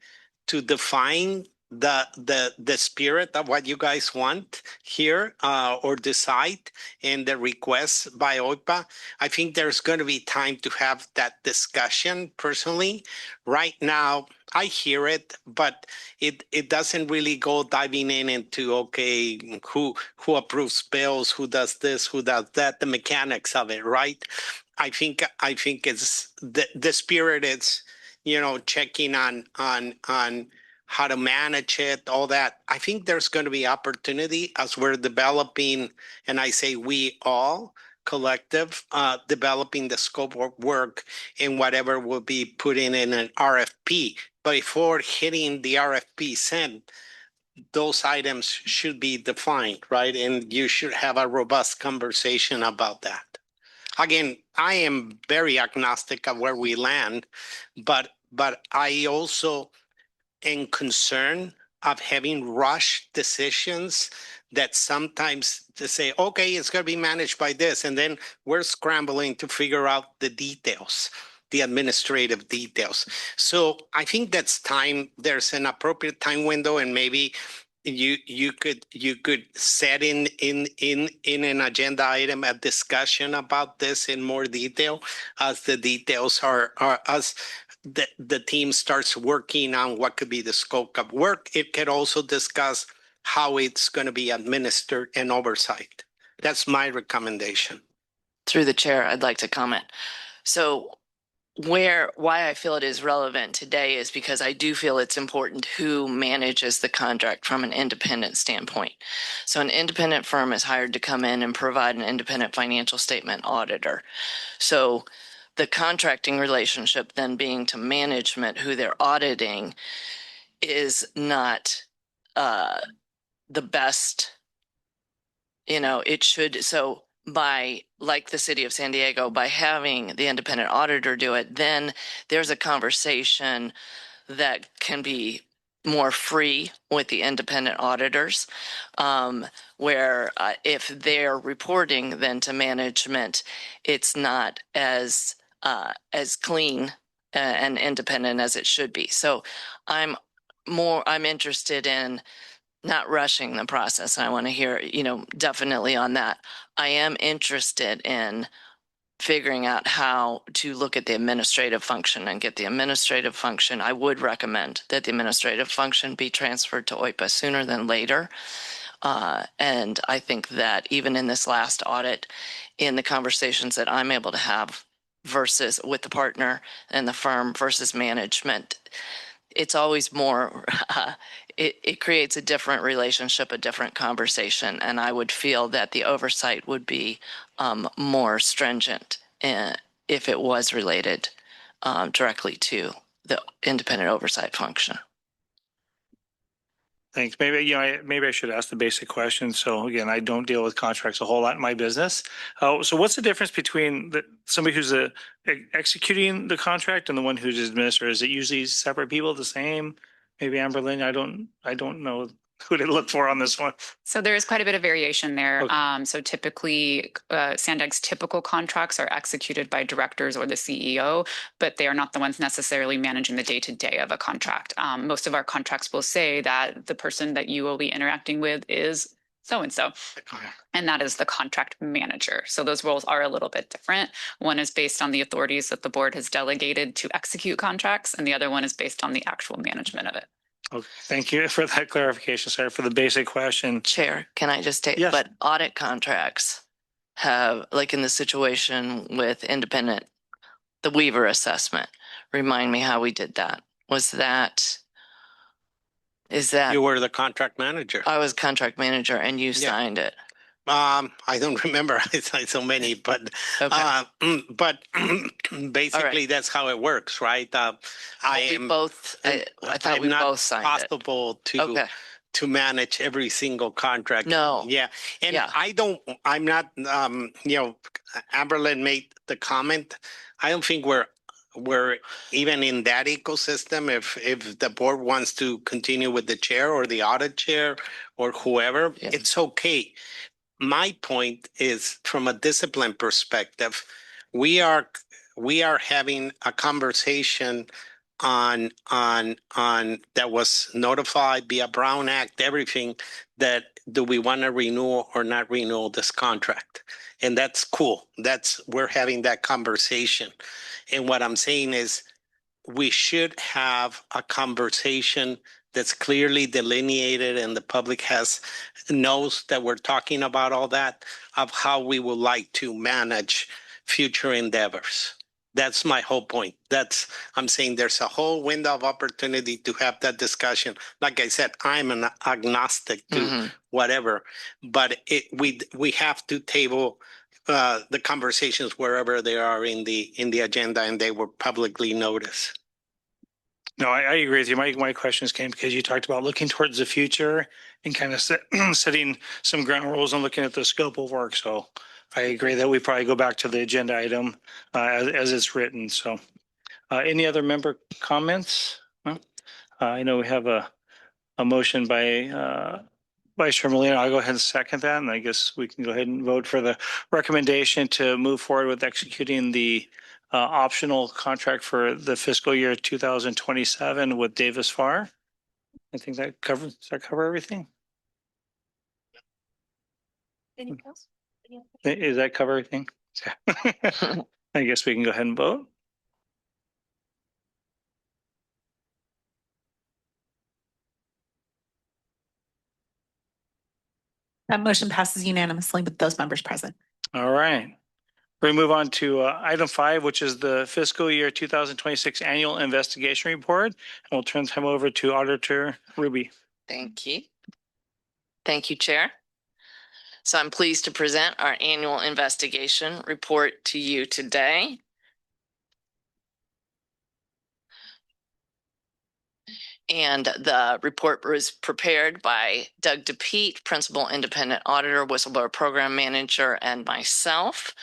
to define the spirit of what you guys want here or decide and the requests by OIPA. I think there's going to be time to have that discussion personally. Right now, I hear it, but it doesn't really go diving into, okay, who approves bills, who does this, who does that, the mechanics of it, right? I think it's the spirit is, checking on how to manage it, all that. I think there's going to be opportunity as we're developing, and I say we all, collective, developing the scope of work and whatever will be put in an RFP. But before hitting the RFP send, those items should be defined, right? And you should have a robust conversation about that. Again, I am very agnostic of where we land, but I also am concerned of having rushed decisions that sometimes to say, okay, it's going to be managed by this, and then we're scrambling to figure out the details, the administrative details. So I think that's time. There's an appropriate time window, and maybe you could set in an agenda item a discussion about this in more detail as the details are as the team starts working on what could be the scope of work. It could also discuss how it's going to be administered and oversight. That's my recommendation. Through the chair, I'd like to comment. So why I feel it is relevant today is because I do feel it's important who manages the contract from an independent standpoint. So an independent firm is hired to come in and provide an independent financial statement auditor. So the contracting relationship then being to management, who they're auditing, is not the best. It should, so by, like the city of San Diego, by having the independent auditor do it, then there's a conversation that can be more free with the independent auditors, where if they're reporting then to management, it's not as clean and independent as it should be. So I'm interested in not rushing the process. I want to hear, definitely on that. I am interested in figuring out how to look at the administrative function and get the administrative function. I would recommend that the administrative function be transferred to OIPA sooner than later. And I think that even in this last audit, in the conversations that I'm able to have versus with the partner and the firm versus management, it's always more, it creates a different relationship, a different conversation. And I would feel that the oversight would be more stringent if it was related directly to the independent oversight function. Thanks. Maybe, maybe I should ask the basic question. So again, I don't deal with contracts a whole lot in my business. So what's the difference between somebody who's executing the contract and the one who's administered? Is it usually separate people, the same? Maybe Amberlynn, I don't know who to look for on this one. So there is quite a bit of variation there. Okay. So typically, SANDAG's typical contracts are executed by directors or the CEO, but they are not the ones necessarily managing the day-to-day of a contract. Most of our contracts will say that the person that you will be interacting with is so-and-so. And that is the contract manager. So those roles are a little bit different. One is based on the authorities that the board has delegated to execute contracts, and the other one is based on the actual management of it. Okay, thank you for that clarification. Sorry for the basic question. Chair, can I just take, Yes. but audit contracts have, like in the situation with independent, the Weaver assessment, remind me how we did that. Is that, You were the contract manager. I was contract manager and you Yeah. signed it? I don't remember. I signed so many, but basically that's how it works, right? I thought we both signed it. Possible Okay. to manage every single contract. No. Yeah. And Yeah. I'm not, Amberlyn made the comment. I don't think we're even in that ecosystem. If the board wants to continue with the chair or the audit chair or whoever, Yeah. it's okay. My point is, from a discipline perspective, we are having a conversation on that was notified via Brown Act, everything, that do we want to renew or not renew this contract? And that's cool. We're having that conversation. And what I'm saying is we should have a conversation that's clearly delineated and the public knows that we're talking about all that, of how we would like to manage future endeavors. That's my whole point. I'm saying there's a whole window of opportunity to have that discussion. Like I said, I'm an agnostic to whatever, but we have to table the conversations wherever they are in the agenda, and they were publicly noticed. No, I agree with you. My questions came because you talked about looking towards the future and kind of setting some ground rules and looking at the scope of work. So I agree that we probably go back to the agenda item as it's written. So any other member comments? No? I know we have a motion by Vice Chair Molina. I'll go ahead and second that. And I guess we can go ahead and vote for the recommendation to move forward with executing the optional contract for the fiscal year 2027 with Davis Farr. I think does that cover everything? Anything else? Does that cover everything? I guess we can go ahead and vote. That motion passes unanimously with those members present. All right. We move on to item 5, which is the fiscal year 2026 annual investigation report. And we'll turn time over to Auditor Ruby. Thank you. Thank you, Chair. So I'm pleased to present our annual investigation report to you today. And the report was prepared by Doug DePete, Principal Independent Auditor, Whistleblower Program Manager, and myself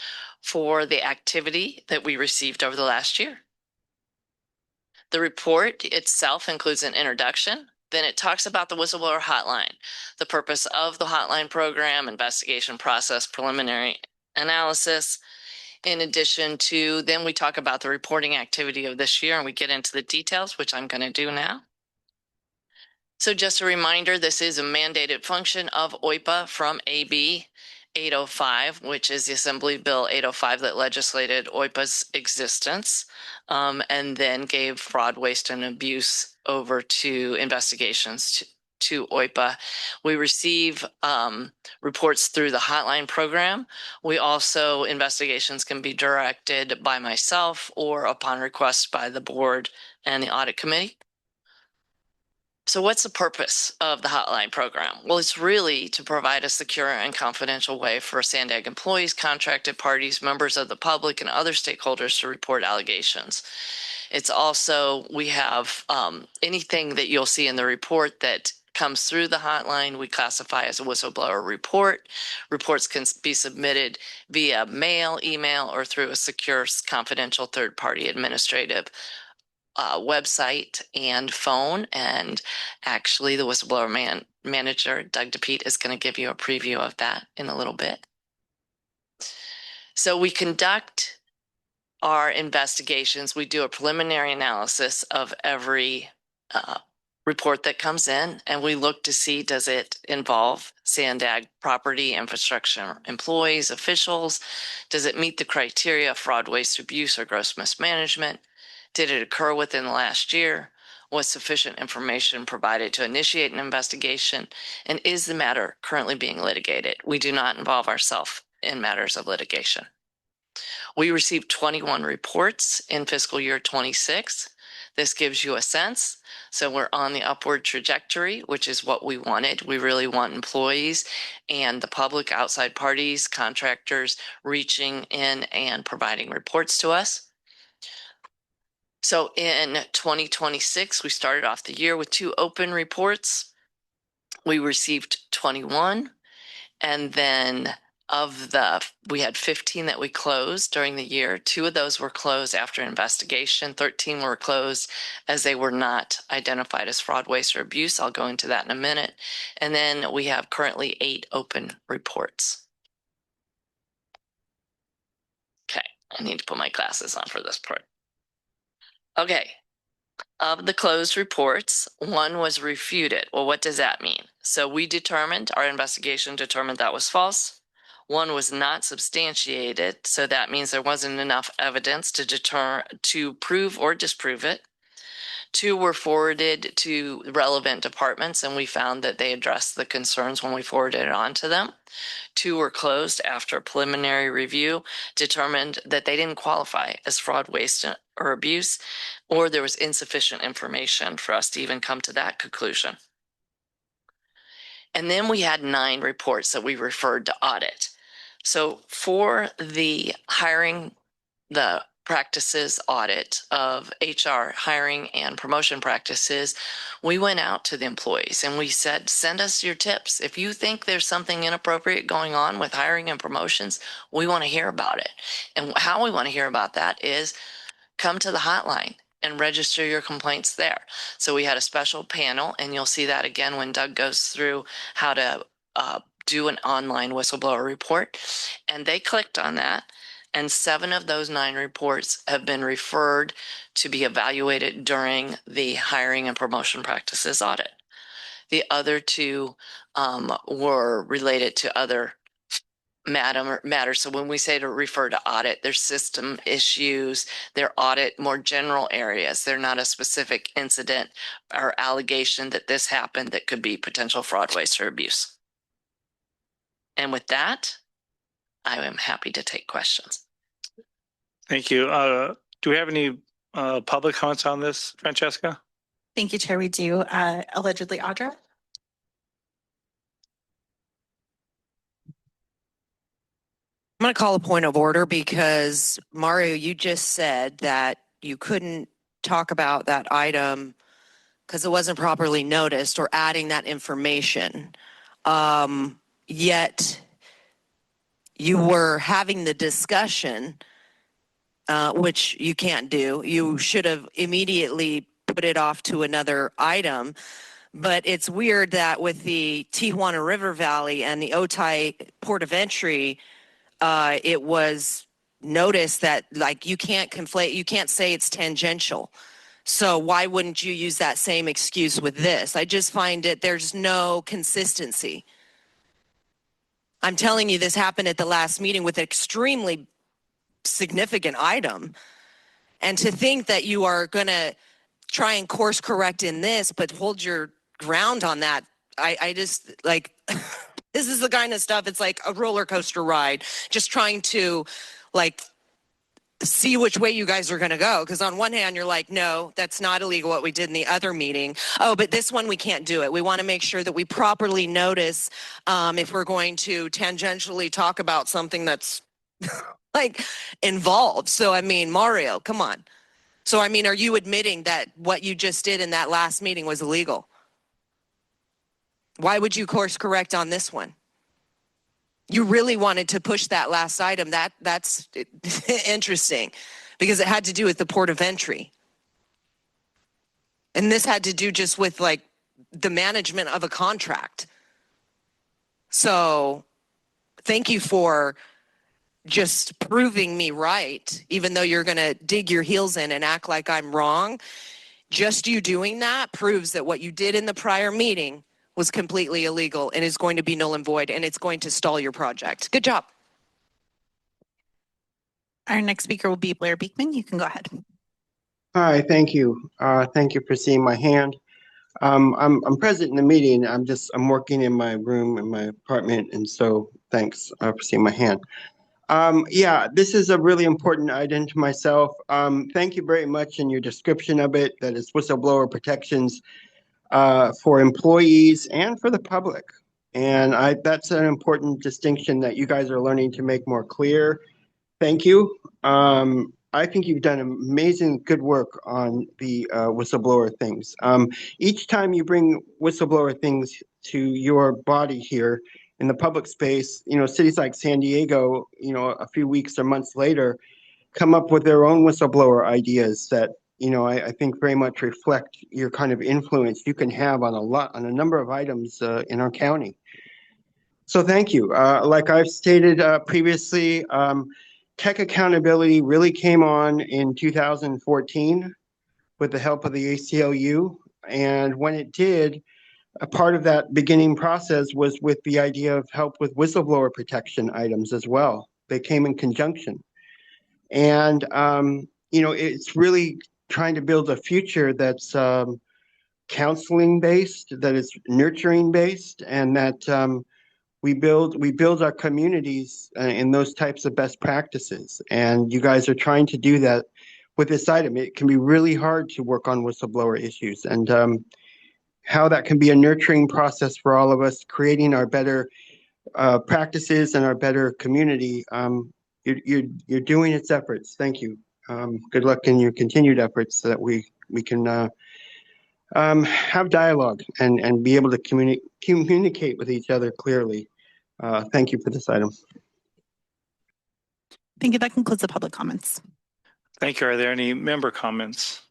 for the activity that we received over the last year. The report itself includes an introduction. Then it talks about the whistleblower hotline, the purpose of the hotline program, investigation process, preliminary analysis. In addition to, then we talk about the reporting activity of this year and we get into the details, which I'm going to do now. So just a reminder, this is a mandated function of OIPA from AB 805, which is the Assembly Bill 805 that legislated OIPA's existence, and then gave fraud, waste, and abuse over to investigations to OIPA. We receive reports through the hotline program. We also, investigations can be directed by myself or upon request by the board and the audit committee. So what's the purpose of the hotline program? Well, it's really to provide a secure and confidential way for SANDAG employees, contracted parties, members of the public, and other stakeholders to report allegations. It's also, we have anything that you'll see in the report that comes through the hotline, we classify as a whistleblower report. Reports can be submitted via mail, email, or through a secure, confidential third-party administrative website and phone. And actually the whistleblower manager, Doug DePete, is going to give you a preview of that in a little bit. So we conduct our investigations. We do a preliminary analysis of every report that comes in, and we look to see, does it involve SANDAG property, infrastructure, employees, officials? Does it meet the criteria of fraud, waste, abuse, or gross mismanagement? Did it occur within the last year? Was sufficient information provided to initiate an investigation? And is the matter currently being litigated? We do not involve ourselves in matters of litigation. We received 21 reports in fiscal year 26. This gives you a sense. So we're on the upward trajectory, which is what we wanted. We really want employees and the public, outside parties, contractors reaching in and providing reports to us. So in 2026, we started off the year with 2 open reports. We received 21, and then we had 15 that we closed during the year. 2 of those were closed after investigation. 13 were closed as they were not identified as fraud, waste, or abuse. I'll go into that in a minute. And then we have currently 8 open reports. Okay, I need to put my glasses on for this part. Okay, of the closed reports, 1 was refuted. Well, what does that mean? So our investigation determined that was false. 1 was not substantiated, so that means there wasn't enough evidence to prove or disprove it. 2 were forwarded to relevant departments, and we found that they addressed the concerns when we forwarded it on to them. 2 were closed after preliminary review determined that they didn't qualify as fraud, waste, or abuse, or there was insufficient information for us to even come to that conclusion. And then we had 9 reports that we referred to audit. So for the practices audit of HR hiring and promotion practices, we went out to the employees and we said, send us your tips. If you think there's something inappropriate going on with hiring and promotions, we want to hear about it. And how we want to hear about that is come to the hotline and register your complaints there. So we had a special panel, and you'll see that again when Doug goes through how to do an online whistleblower report. And they clicked on that, and 7 of those 9 reports have been referred to be evaluated during the hiring and promotion practices audit. The other 2 were related to other matters. So when we say to refer to audit, there's system issues, they're audit more general areas. They're not a specific incident or allegation that this happened that could be potential fraud, waste, or abuse. And with that, I am happy to take questions. Thank you. Do we have any public comments on this, Francesca? Thank you, Chair. We do. Allegedly, Audra. I'm going to call a point of order because, Mario, you just said that you couldn't talk about that item because it wasn't properly noticed or adding that information. Yet you were having the discussion, which you can't do. You should have immediately put it off to another item. But it's weird that with the Tijuana River Valley and the Otay Port of Entry, it was noticed that like you can't conflate, you can't say it's tangential. So why wouldn't you use that same excuse with this? I just find there's no consistency. I'm telling you, this happened at the last meeting with an extremely significant item. And to think that you are going to try and course correct in this, but hold your ground on that, I just like... This is the kind of stuff, it's like a roller coaster ride, just trying to like see which way you guys are going to go. Because on one hand, you're like, no, that's not illegal what we did in the other meeting. Oh, but this one, we can't do it. We want to make sure that we properly notice if we're going to tangentially talk about something that's like involved. So, I mean, Mario, come on. So, I mean, are you admitting that what you just did in that last meeting was illegal? Why would you course correct on this one? You really wanted to push that last item. That's interesting because it had to do with the port of entry. And this had to do just with like the management of a contract. So thank you for just proving me right, even though you're going to dig your heels in and act like I'm wrong. Just you doing that proves that what you did in the prior meeting was completely illegal and is going to be null and void, and it's going to stall your project. Good job. Our next speaker will be Blair Beekman. You can go ahead. Hi, thank you. Thank you for seeing my hand. I'm present in the meeting. I'm working in my room in my apartment, and so thanks for seeing my hand. Yeah, this is a really important item to myself. Thank you very much in your description of it, that it's whistleblower protections for employees and for the public. And that's an important distinction that you guys are learning to make more clear. Thank you. I think you've done amazing good work on the whistleblower things. Each time you bring whistleblower things to your body here in the public space, cities like San Diego, a few weeks or months later, come up with their own whistleblower ideas that, I think very much reflect your kind of influence you can have on a number of items in our county. So thank you. Like I've stated previously, tech accountability really came on in 2014 with the help of the ACLU. And when it did, a part of that beginning process was with the idea of help with whistleblower protection items as well. They came in conjunction. And, it's really trying to build a future that's counseling based, that is nurturing based, and that we build our communities in those types of best practices. And you guys are trying to do that with this item. It can be really hard to work on whistleblower issues, and how that can be a nurturing process for all of us, creating our better practices and our better community. You're doing its efforts. Thank you. Good luck in your continued efforts so that we can have dialogue and be able to communicate with each other clearly. Thank you for this item. Thank you. That concludes the public comments. Thank you. Are there any member comments?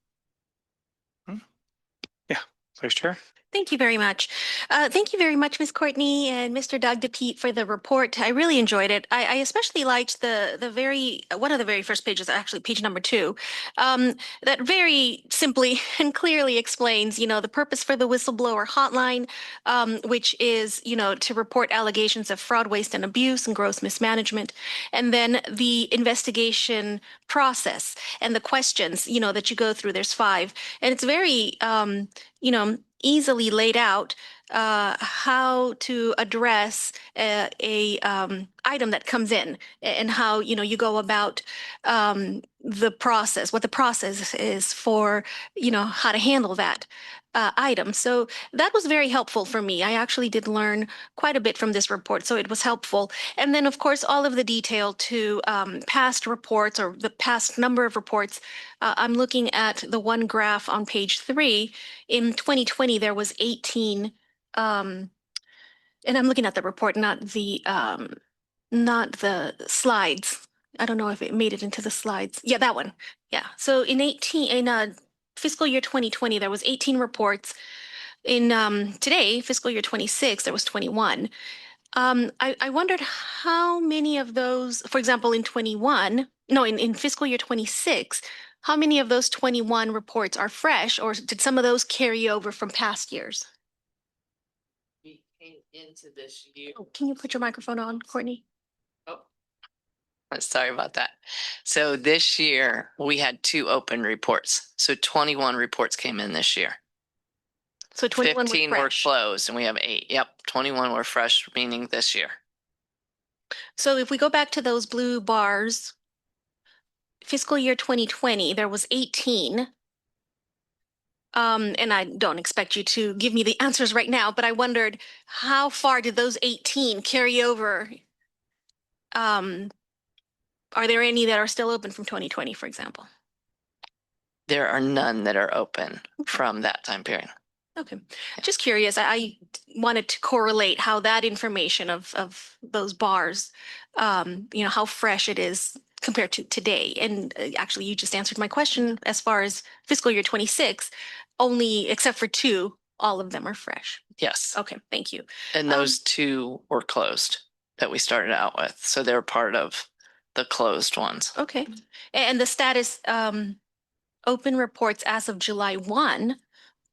Yeah, Vice Chair. Thank you very much. Thank you very much, Ms. Courtney and Mr. Doug DePete for the report. I really enjoyed it. I especially liked one of the very first pages, actually page number 2, that very simply and clearly explains, the purpose for the whistleblower hotline, which is, to report allegations of fraud, waste, and abuse and gross mismanagement, and then the investigation process and the questions, that you go through. There's 5, and it's very, easily laid out how to address a item that comes in, and how you go about the process, what the process is for how to handle that item. So that was very helpful for me. I actually did learn quite a bit from this report, so it was helpful. And then, of course, all of the detail to past reports, or the past number of reports. I'm looking at the one graph on page 3. In 2020, there was 18, and I'm looking at the report, not the slides. I don't know if it made it into the slides. Yeah, that one. Yeah. So in fiscal year 2020, there was 18 reports. In today, fiscal year 26, there was 21. I wondered how many of those, for example, in fiscal year 26, how many of those 21 reports are fresh, or did some of those carry over from past years? We came into this year. Oh, can you put your microphone on, Courtney? Oh, sorry about that. So this year we had 2 open reports. So 21 reports came in this year. So 21 15 were were fresh. closed, and we have 8. Yep, 21 were fresh, meaning this year. So if we go back to those blue bars, fiscal year 2020, there was 18. And I don't expect you to give me the answers right now, but I wondered, how far did those 18 carry over? Are there any that are still open from 2020, for example? There are none that are open from that time period. Okay. Just curious. I wanted to correlate how that information of those bars, how fresh it is compared to today. And actually, you just answered my question as far as fiscal year 26, only except for 2, all of them are fresh. Yes. Okay, thank you. And those 2 were closed that we started out with. So they're part of the closed ones. Okay. And the status, open reports as of July 1.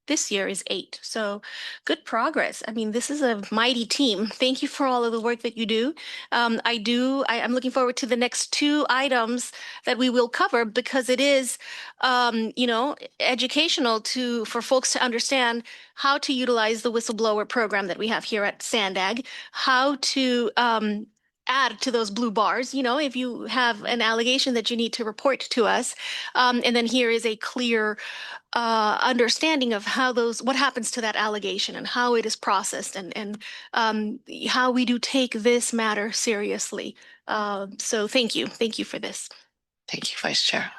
This year is 8. So good progress. I mean, this is a mighty team. Thank you for all of the work that you do. I'm looking forward to the next 2 items that we will cover because it is, educational for folks to understand how to utilize the whistleblower program that we have here at SANDAG, how to add to those blue bars, if you have an allegation that you need to report to us. And then here is a clear understanding of what happens to that allegation and how it is processed and how we do take this matter seriously. So thank you. Thank you for this. Thank you, Vice Chair.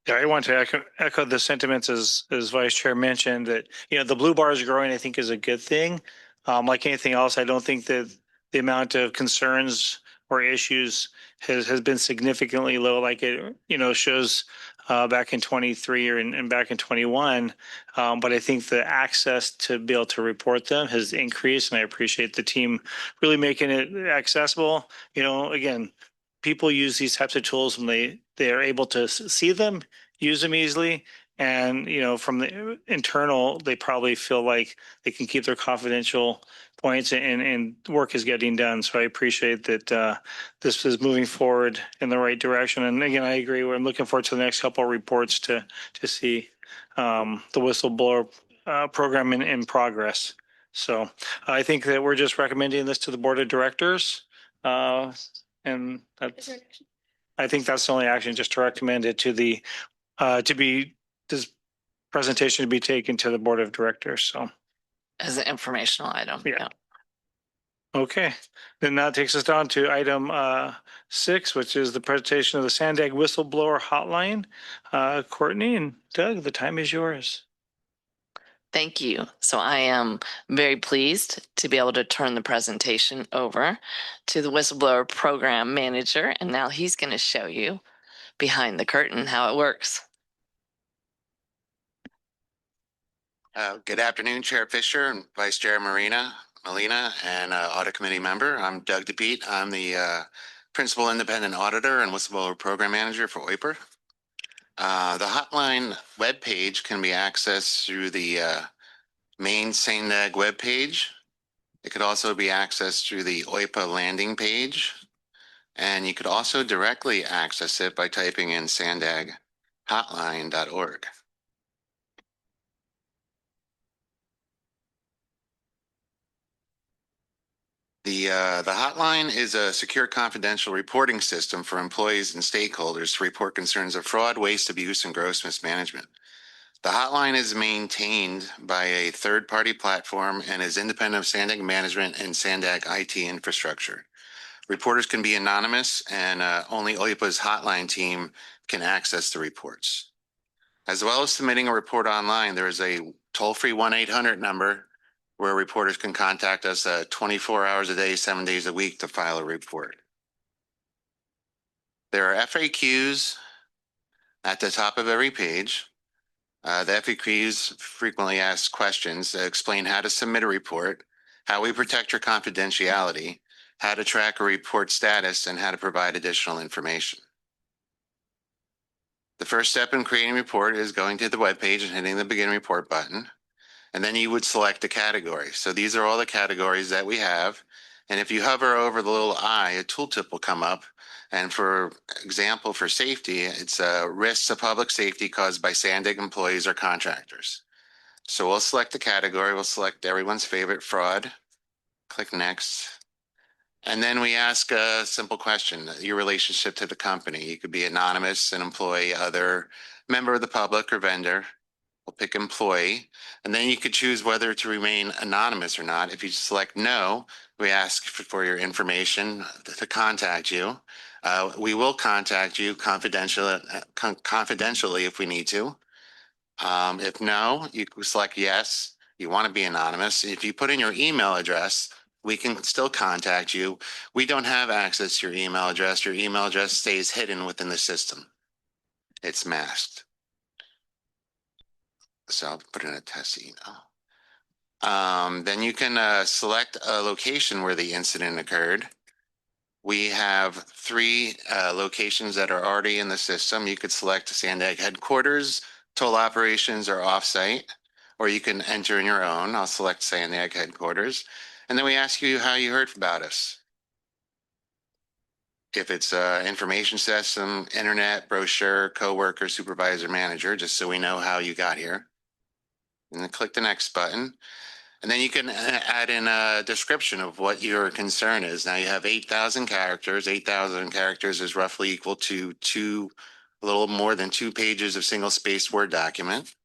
Yeah, I want to echo the sentiments as Vice Chair mentioned that, the blue bars growing, I think is a good thing. Like anything else, I don't think that the amount of concerns or issues has been significantly low, like it, shows back in 23 and back in 21. But I think the access to be able to report them has increased, and I appreciate the team really making it accessible. Again, people use these types of tools when they are able to see them, use them easily. And, from the internal, they probably feel like they can keep their confidential points and work is getting done. So I appreciate that this is moving forward in the right direction. And again, I agree. I'm looking forward to the next couple of reports to see the whistleblower program in progress. So I think that we're just recommending this to the board of directors. And that's, I think that's the only action, just to recommend it to the this presentation to be taken to the board of directors. So As an informational item. Yeah. Okay, then that takes us down to item 6, which is the presentation of the SANDAG whistleblower hotline. Courtney and Doug, the time is yours. Thank you. So I am very pleased to be able to turn the presentation over to the whistleblower program manager. And now he's going to show you behind the curtain how it works. Good afternoon, Chair Fisher and Vice Chair Molina, and Audit Committee member. I'm Doug DePete. I'm the Principal Independent Auditor and Whistleblower Program Manager for OIPR. The hotline webpage can be accessed through the main SANDAG webpage. It could also be accessed through the OIPA landing page. And you could also directly access it by typing in sandaghotline.org. The hotline is a secure confidential reporting system for employees and stakeholders to report concerns of fraud, waste, abuse, and gross mismanagement. The hotline is maintained by a third-party platform and is independent of SANDAG management and SANDAG IT infrastructure. Reporters can be anonymous, and only OIPA's hotline team can access the reports. As well as submitting a report online, there is a toll-free 1-800 number where reporters can contact us 24 hours a day, 7 days a week to file a report. There are FAQs at the top of every page. The FAQs frequently asked questions that explain how to submit a report, how we protect your confidentiality, how to track a report status, and how to provide additional information. The first step in creating a report is going to the webpage and hitting the Begin Report button. And then you would select a category. So these are all the categories that we have. And if you hover over the little eye, a tooltip will come up. And for example, for safety, it's risks of public safety caused by SANDAG employees or contractors. So we'll select the category. We'll select everyone's favorite, fraud. Click Next. And then we ask a simple question, your relationship to the company. You could be anonymous, an employee, other, member of the public, or vendor. We'll pick employee, and then you could choose whether to remain anonymous or not. If you select no, we ask for your information to contact you. We will contact you confidentially if we need to. If no, you select yes, you want to be anonymous. If you put in your email address, we can still contact you. We don't have access to your email address. Your email address stays hidden within the system. It's masked. So I'll put in a test email. Then you can select a location where the incident occurred. We have three locations that are already in the system. You could select SANDAG headquarters, toll operations, or offsite, or you can enter in your own. I'll select SANDAG headquarters. And then we ask you how you heard about us. If it's information system, internet, brochure, coworker, supervisor, manager, just so we know how you got here. And then click the next button. And then you can add in a description of what your concern is. Now you have 8,000 characters. 8,000 characters is roughly equal to a little more than 2 pages of single-spaced Word document.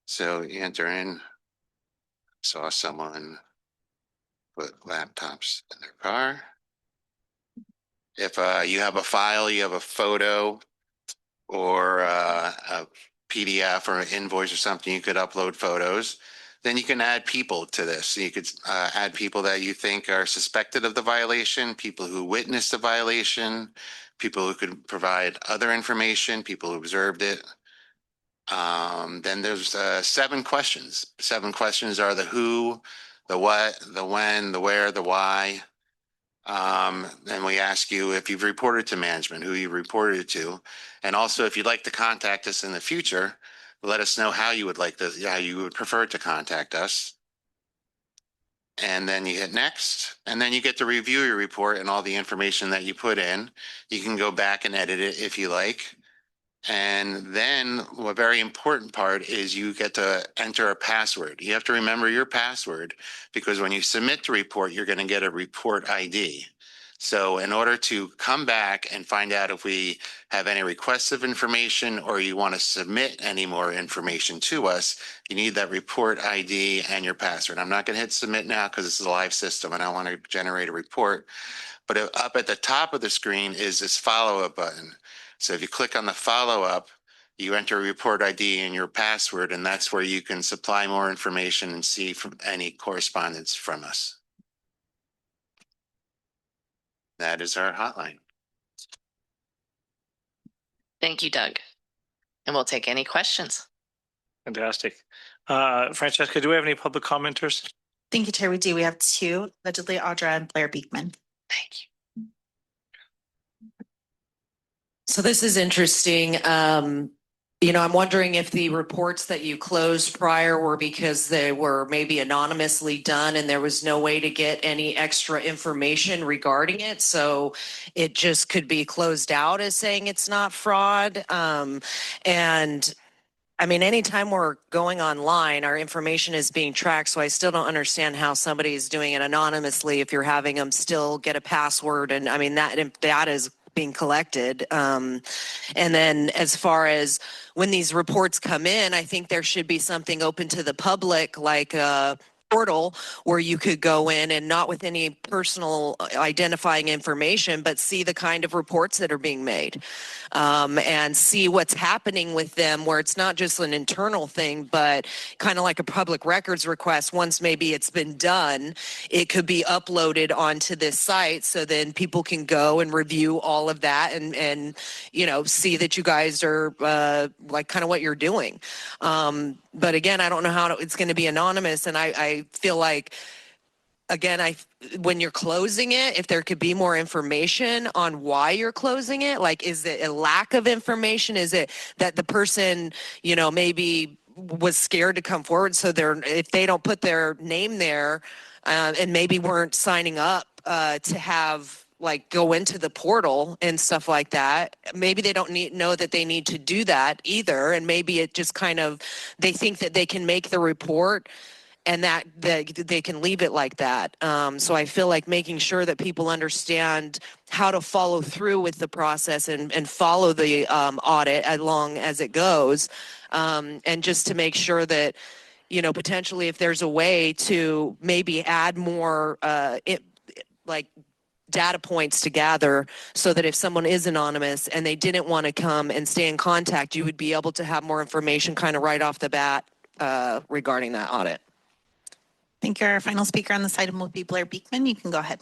So you enter in, saw someone put laptops in their car. If you have a file, you have a photo or a PDF or an invoice or something, you could upload photos. Then you can add people to this. So you could add people that you think are suspected of the violation, people who witnessed the violation, people who could provide other information, people who observed it. Then there's 7 questions. 7 questions are the who, the what, the when, the where, the why. And we ask you if you've reported to management, who you reported to, and also if you'd like to contact us in the future, let us know how you would like this, how you would prefer to contact us. And then you hit next, and then you get to review your report and all the information that you put in. You can go back and edit it if you like. And then a very important part is you get to enter a password. You have to remember your password because when you submit the report, you're going to get a report ID. So in order to come back and find out if we have any requests of information or you want to submit any more information to us, you need that report ID and your password. I'm not going to hit submit now because this is a live system and I want to generate a report. But up at the top of the screen is this follow-up button. So if you click on the follow-up, you enter a report ID and your password, and that's where you can supply more information and see from any correspondence from us. That is our hotline. Thank you, Doug. And we'll take any questions. Fantastic. Francesca, do we have any public commenters? Thank you, Chair. We do. We have 2, allegedly Audra and Blair Beekman. Thank you. So this is interesting. You know, I'm wondering if the reports that you closed prior were because they were maybe anonymously done and there was no way to get any extra information regarding it. So it just could be closed out as saying it's not fraud. And I mean, anytime we're going online, our information is being tracked. So I still don't understand how somebody is doing it anonymously if you're having them still get a password. And I mean, that is being collected. And then as far as when these reports come in, I think there should be something open to the public, like a portal where you could go in and not with any personal identifying information, but see the kind of reports that are being made and see what's happening with them, where it's not just an internal thing, but kind of like a public records request. Once maybe it's been done, it could be uploaded onto this site so then people can go and review all of that and you know, see that you guys are like kind of what you're doing. But again, I don't know how it's going to be anonymous, and I feel like, again, when you're closing it, if there could be more information on why you're closing it, like, is it a lack of information? Is it that the person, you know, maybe was scared to come forward, so if they don't put their name there and maybe weren't signing up to have like go into the portal and stuff like that, maybe they don't know that they need to do that either, and maybe it just kind of, they think that they can make the report and that they can leave it like that. So I feel like making sure that people understand how to follow through with the process and follow the audit as long as it goes, and just to make sure that, you know, potentially if there's a way to maybe add more like data points to gather so that if someone is anonymous and they didn't want to come and stay in contact, you would be able to have more information kind of right off the bat regarding that audit. I think our final speaker on this item will be Blair Beekman. You can go ahead.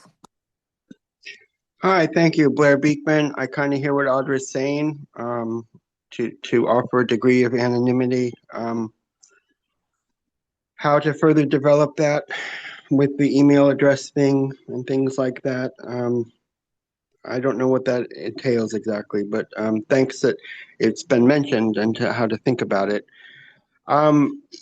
Hi, thank you, Blair Beekman. I kind of hear what Audra's saying, to offer a degree of anonymity. How to further develop that with the email address thing and things like that. I don't know what that entails exactly, but thanks that it's been mentioned and to how to think about it.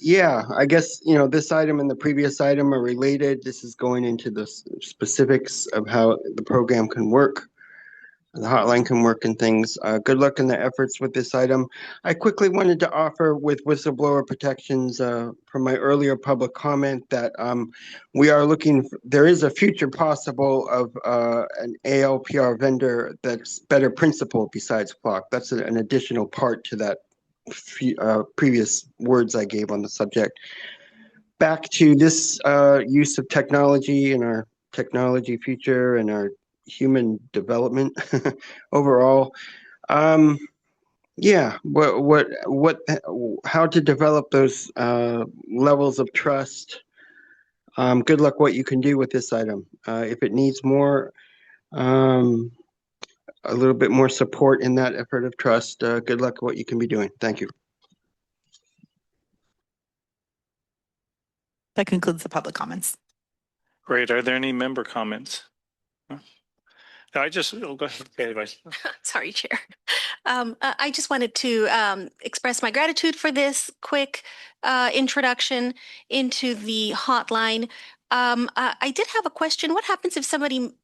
Yeah, I guess, this item and the previous item are related. This is going into the specifics of how the program can work, the hotline can work and things. Good luck in the efforts with this item. I quickly wanted to offer with whistleblower protections from my earlier public comment that we are looking, there is a future possible of an ALPR vendor that's better principled besides Clock. That's an additional part to that previous words I gave on the subject. Back to this use of technology in our technology future and our human development overall. Yeah, how to develop those levels of trust. Good luck what you can do with this item. If it needs more, a little bit more support in that effort of trust, good luck what you can be doing. Thank you. That concludes the public comments. Great. Are there any member comments? No, go ahead. Okay, Vice. Sorry, Chair. I just wanted to express my gratitude for this quick introduction into the hotline. I did have a question. What happens if somebody,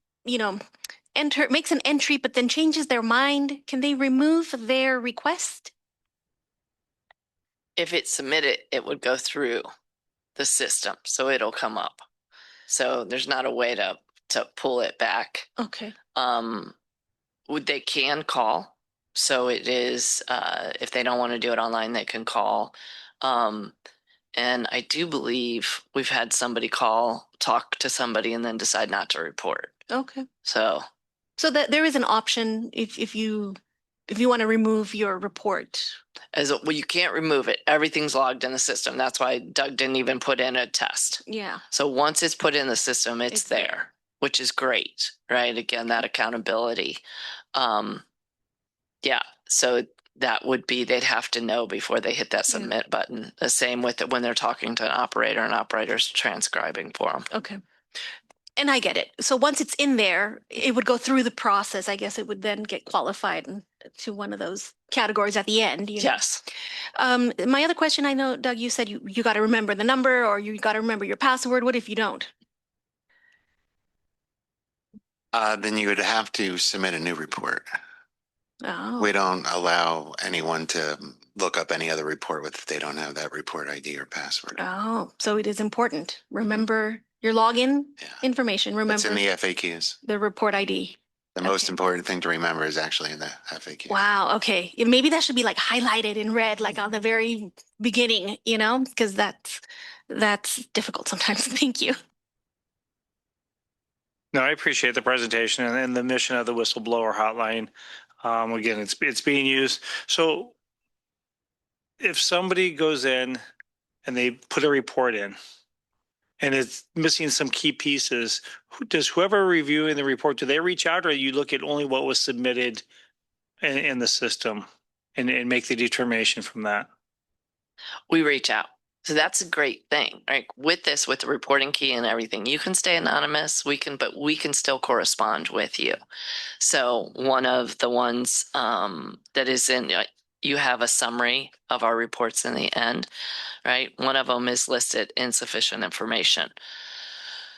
makes an entry but then changes their mind? Can they remove their request? If it's submitted, it would go through the system, so it'll come up. So there's not a way to pull it back. Okay. They can call. So it is, if they don't want to do it online, they can call. And I do believe we've had somebody talk to somebody and then decide not to report. Okay. So that there is an option if you want to remove your report. Well, you can't remove it. Everything's logged in the system. That's why Doug didn't even put in a test. Yeah. So once it's put in the system, it's there, which is great, right? Again, that accountability. Yeah. So that would be, they'd have to know before they hit that submit button. The same with it when they're talking to an operator's transcribing for them. Okay. And I get it. So once it's in there, it would go through the process. I guess it would then get qualified to one of those categories at the end. Yes. My other question, I know, Doug, you said you got to remember the number or you got to remember your password. What if you don't? Then you would have to submit a new report. Oh. We don't allow anyone to look up any other report if they don't have that report ID or password. Oh, so it is important. Remember your login information. Remember it's in the FAQs. The report ID. The most important thing to remember is actually in the FAQ. Wow. Okay. Maybe that should be like highlighted in red, like on the very beginning, because that's difficult sometimes. Thank you. No, I appreciate the presentation and the mission of the whistleblower hotline. Again, it's being used. So if somebody goes in and they put a report in and it's missing some key pieces, does whoever reviewing the report, do they reach out or you look at only what was submitted in the system and make the determination from that? We reach out. So that's a great thing, right? With the reporting key and everything, you can stay anonymous. But we can still correspond with you. So one of the ones that is in, you have a summary of our reports in the end, right? One of them is listed insufficient information.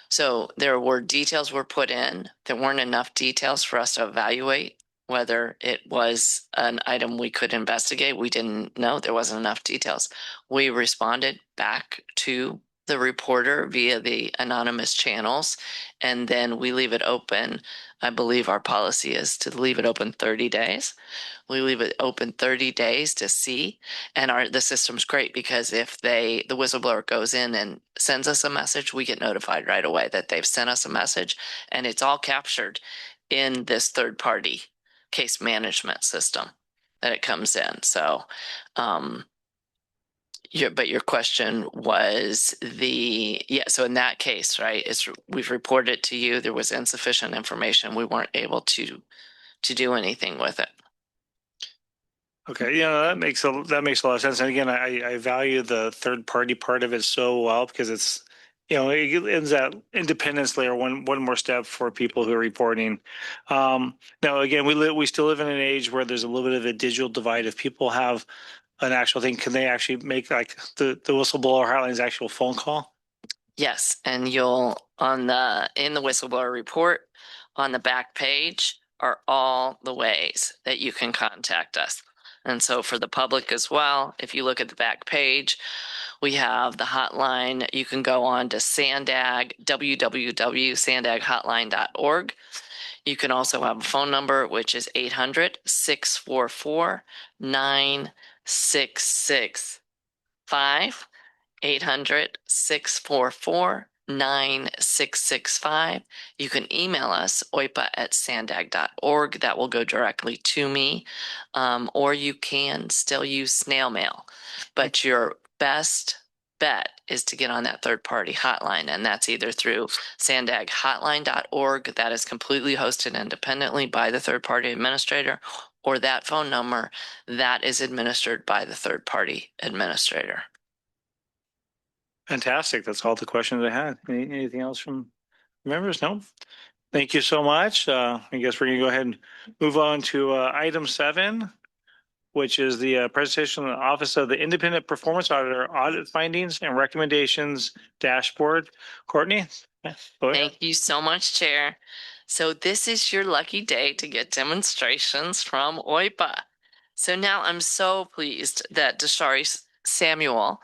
So there were details were put in. There weren't enough details for us to evaluate whether it was an item we could investigate. We didn't know. There wasn't enough details. We responded back to the reporter via the anonymous channels, and then we leave it open. I believe our policy is to leave it open 30 days. We leave it open 30 days to see, and the system's great because if the whistleblower goes in and sends us a message, we get notified right away that they've sent us a message, and it's all captured in this third-party case management system that it comes in. So, but your question was so in that case, right, we've reported it to you. There was insufficient information. We weren't able to do anything with it. Okay, that makes a lot of sense. And again, I value the third party part of it so well because it ends that independence layer one more step for people who are reporting. Now, again, we still live in an age where there's a little bit of a digital divide. If people have an actual thing, can they actually make like the whistleblower hotline's actual phone call? Yes, and you'll in the whistleblower report on the back page are all the ways that you can contact us. And so for the public as well, if you look at the back page, we have the hotline. You can go on to SANDAG, www.sandaghotline.org. You can also have a phone number, which is 800-644-9665. 800-644-9665. You can email us, oipa@sandag.org. That will go directly to me. Or you can still use snail mail. But your best bet is to get on that third-party hotline, and that's either through sandaghotline.org. That is completely hosted independently by the third-party administrator, or that phone number that is administered by the third-party administrator. Fantastic. That's all the questions I had. Anything else from members? No. Thank you so much. I guess we're going to go ahead and move on to item 7, which is the presentation of the Office of the Independent Performance Auditor Audit Findings and Recommendations Dashboard. Courtney? Go ahead. Thank you so much, Chair. So this is your lucky day to get demonstrations from OIPA. So now I'm so pleased that Deshari Samuel,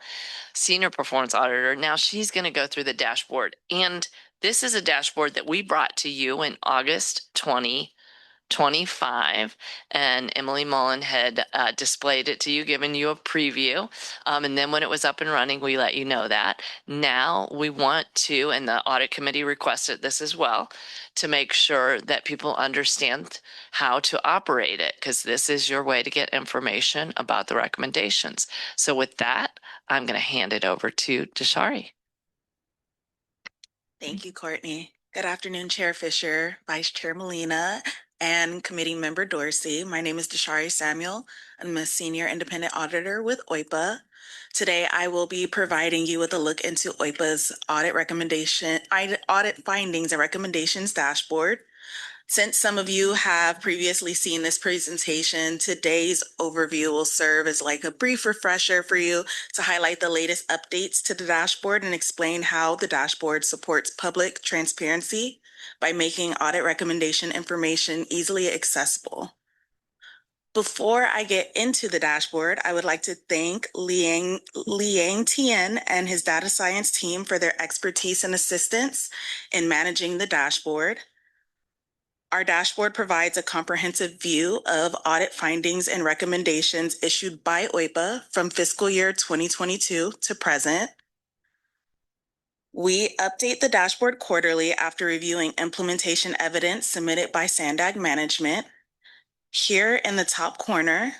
Senior Performance Auditor, now she's going to go through the dashboard. And this is a dashboard that we brought to you in August 2025, and Emily Mullen had displayed it to you, given you a preview. And then when it was up and running, we let you know that. Now we want to, and the audit committee requested this as well, to make sure that people understand how to operate it, because this is your way to get information about the recommendations. So with that, I'm going to hand it over to Deshari. Thank you, Courtney. Good afternoon, Chair Fisher, Vice Chair Molina, and Committee Member Dorsey. My name is Deshari Samuel. I'm a Senior Independent Auditor with OIPA. Today, I will be providing you with a look into OIPA's audit findings and recommendations dashboard. Since some of you have previously seen this presentation, today's overview will serve as like a brief refresher for you to highlight the latest updates to the dashboard and explain how the dashboard supports public transparency by making audit recommendation information easily accessible. Before I get into the dashboard, I would like to thank Liang Tian and his data science team for their expertise and assistance in managing the dashboard. Our dashboard provides a comprehensive view of audit findings and recommendations issued by OIPA from fiscal year 2022 to present. We update the dashboard quarterly after reviewing implementation evidence submitted by SANDAG management. Here in the top corner,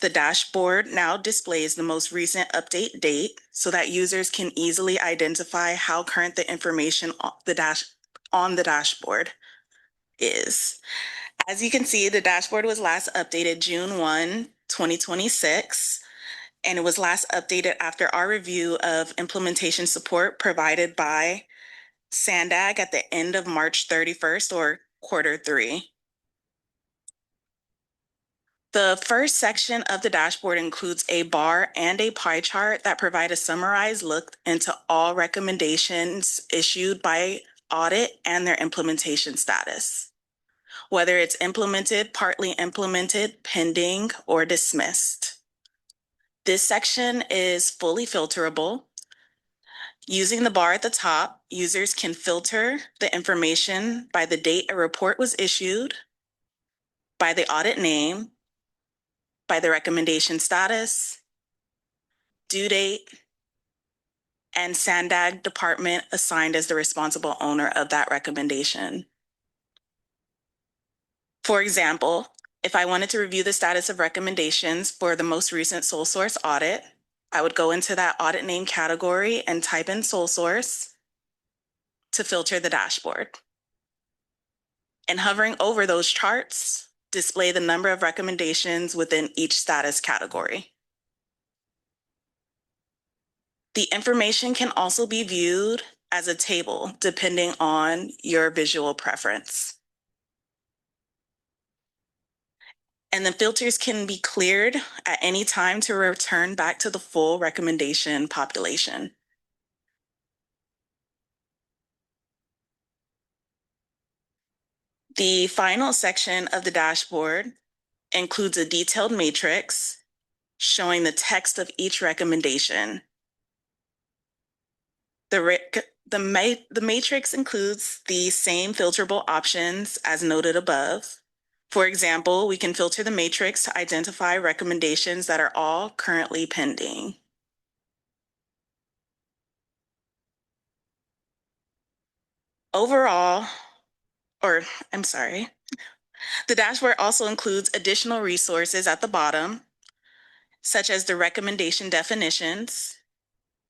the dashboard now displays the most recent update date so that users can easily identify how current the information on the dashboard is. As you can see, the dashboard was last updated June 1, 2026, and it was last updated after our review of implementation support provided by SANDAG at the end of March 31st or quarter 3. The first section of the dashboard includes a bar and a pie chart that provide a summarized look into all recommendations issued by audit and their implementation status, whether it's implemented, partly implemented, pending, or dismissed. This section is fully filterable. Using the bar at the top, users can filter the information by the date a report was issued, by the audit name, by the recommendation status, due date, and SANDAG department assigned as the responsible owner of that recommendation. For example, if I wanted to review the status of recommendations for the most recent sole source audit, I would go into that audit name category and type in sole source to filter the dashboard. And hovering over those charts, display the number of recommendations within each status category. The information can also be viewed as a table, depending on your visual preference. And the filters can be cleared at any time to return back to the full recommendation population. The final section of the dashboard includes a detailed matrix showing the text of each recommendation. The matrix includes the same filterable options as noted above. For example, we can filter the matrix to identify recommendations that are all currently pending. Overall, the dashboard also includes additional resources at the bottom, such as the recommendation definitions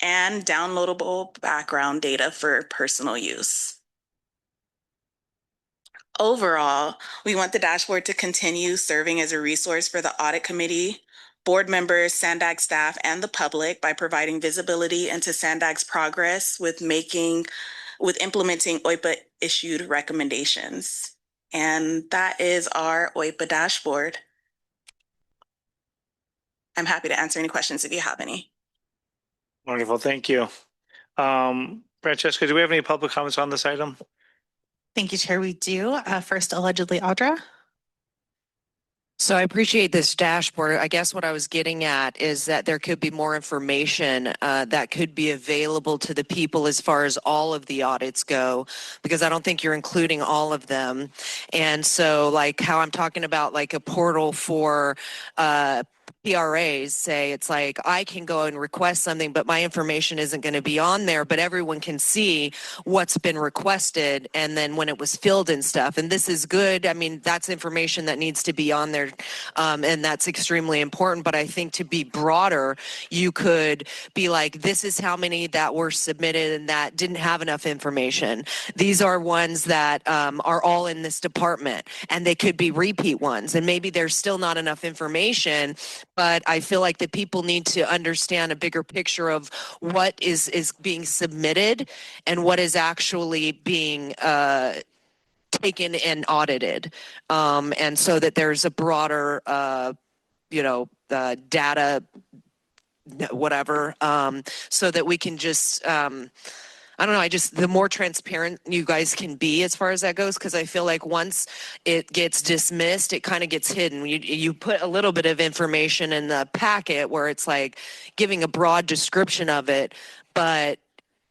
and downloadable background data for personal use. Overall, we want the dashboard to continue serving as a resource for the audit committee, board members, SANDAG staff, and the public by providing visibility into SANDAG's progress with implementing OIPA issued recommendations. And that is our OIPA dashboard. I'm happy to answer any questions if you have any. Wonderful, thank you. Francesca, do we have any public comments on this item? Thank you, Chair. We do. First, allegedly, Audra. So I appreciate this dashboard. I guess what I was getting at is that there could be more information that could be available to the people as far as all of the audits go, because I don't think you're including all of them. And so like how I'm talking about like a portal for PRAs, say it's like I can go and request something, but my information isn't going to be on there, but everyone can see what's been requested and then when it was filled and stuff. And this is good. I mean, that's information that needs to be on there, and that's extremely important. But I think to be broader, you could be like, this is how many that were submitted and that didn't have enough information. These are ones that are all in this department, and they could be repeat ones. And maybe there's still not enough information, but I feel like the people need to understand a bigger picture of what is being submitted and what is actually being taken and audited. And so that there's a broader, data, whatever, so that we can just, I don't know, the more transparent you guys can be as far as that goes, because I feel like once it gets dismissed, it kind of gets hidden. You put a little bit of information in the packet where it's like giving a broad description of it, but,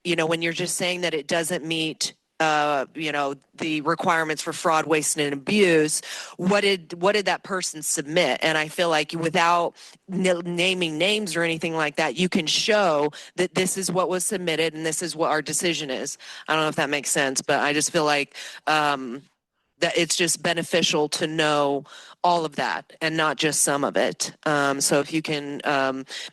when you're just saying that it doesn't meet the requirements for fraud, waste, and abuse, what did that person submit? And I feel like without naming names or anything like that, you can show that this is what was submitted and this is what our decision is. I don't know if that makes sense, but I just feel like that it's just beneficial to know all of that and not just some of it. So if you can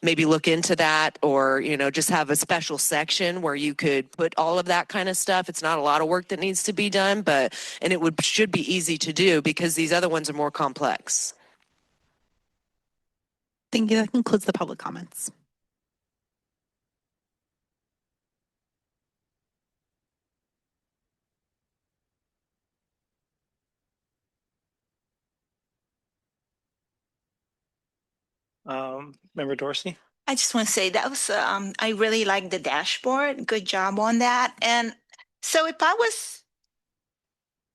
maybe look into that, or, just have a special section where you could put all of that kind of stuff. It's not a lot of work that needs to be done, and it should be easy to do because these other ones are more complex. Thank you. That concludes the public comments. Member Dorsey? I just want to say that was, I really like the dashboard. Good job on that. And so if I was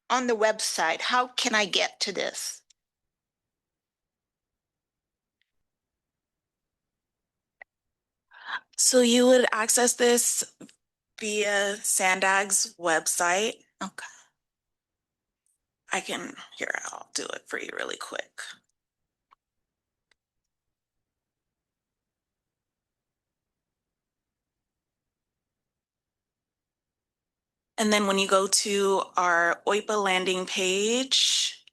on the website, how can I get to this? So you would access this via SANDAG's website. Okay. I'll do it for you really quick. And then when you go to our OIPA landing page,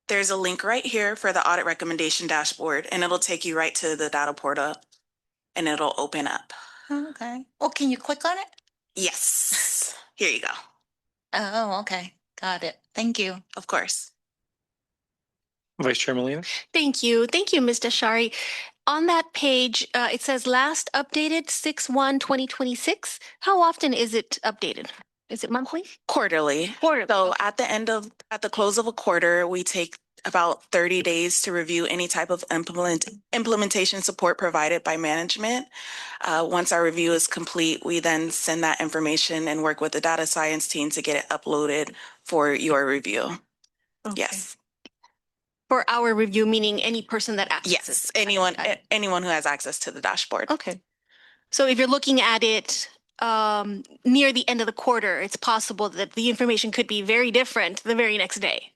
there's a link right here for the audit recommendation dashboard, and it'll take you right to the data portal and it'll open up. Okay. Oh, can you click on it? Yes. Here you go. Oh, okay. Got it. Thank you. Of course. Vice Chair Molina? Thank you. Thank you, Ms. Deshari. On that page, it says last updated 6/1/2026. How often is it updated? Is it monthly? Quarterly. Quarterly. So at the close of a quarter, we take about 30 days to review any type of implementation support provided by management. Once our review is complete, we then send that information and work with the data science team to get it uploaded for your review. Okay. Yes. For our review, meaning any person that accesses. Yes, anyone who has access to the dashboard. Okay. So if you're looking at it near the end of the quarter, it's possible that the information could be very different the very next day.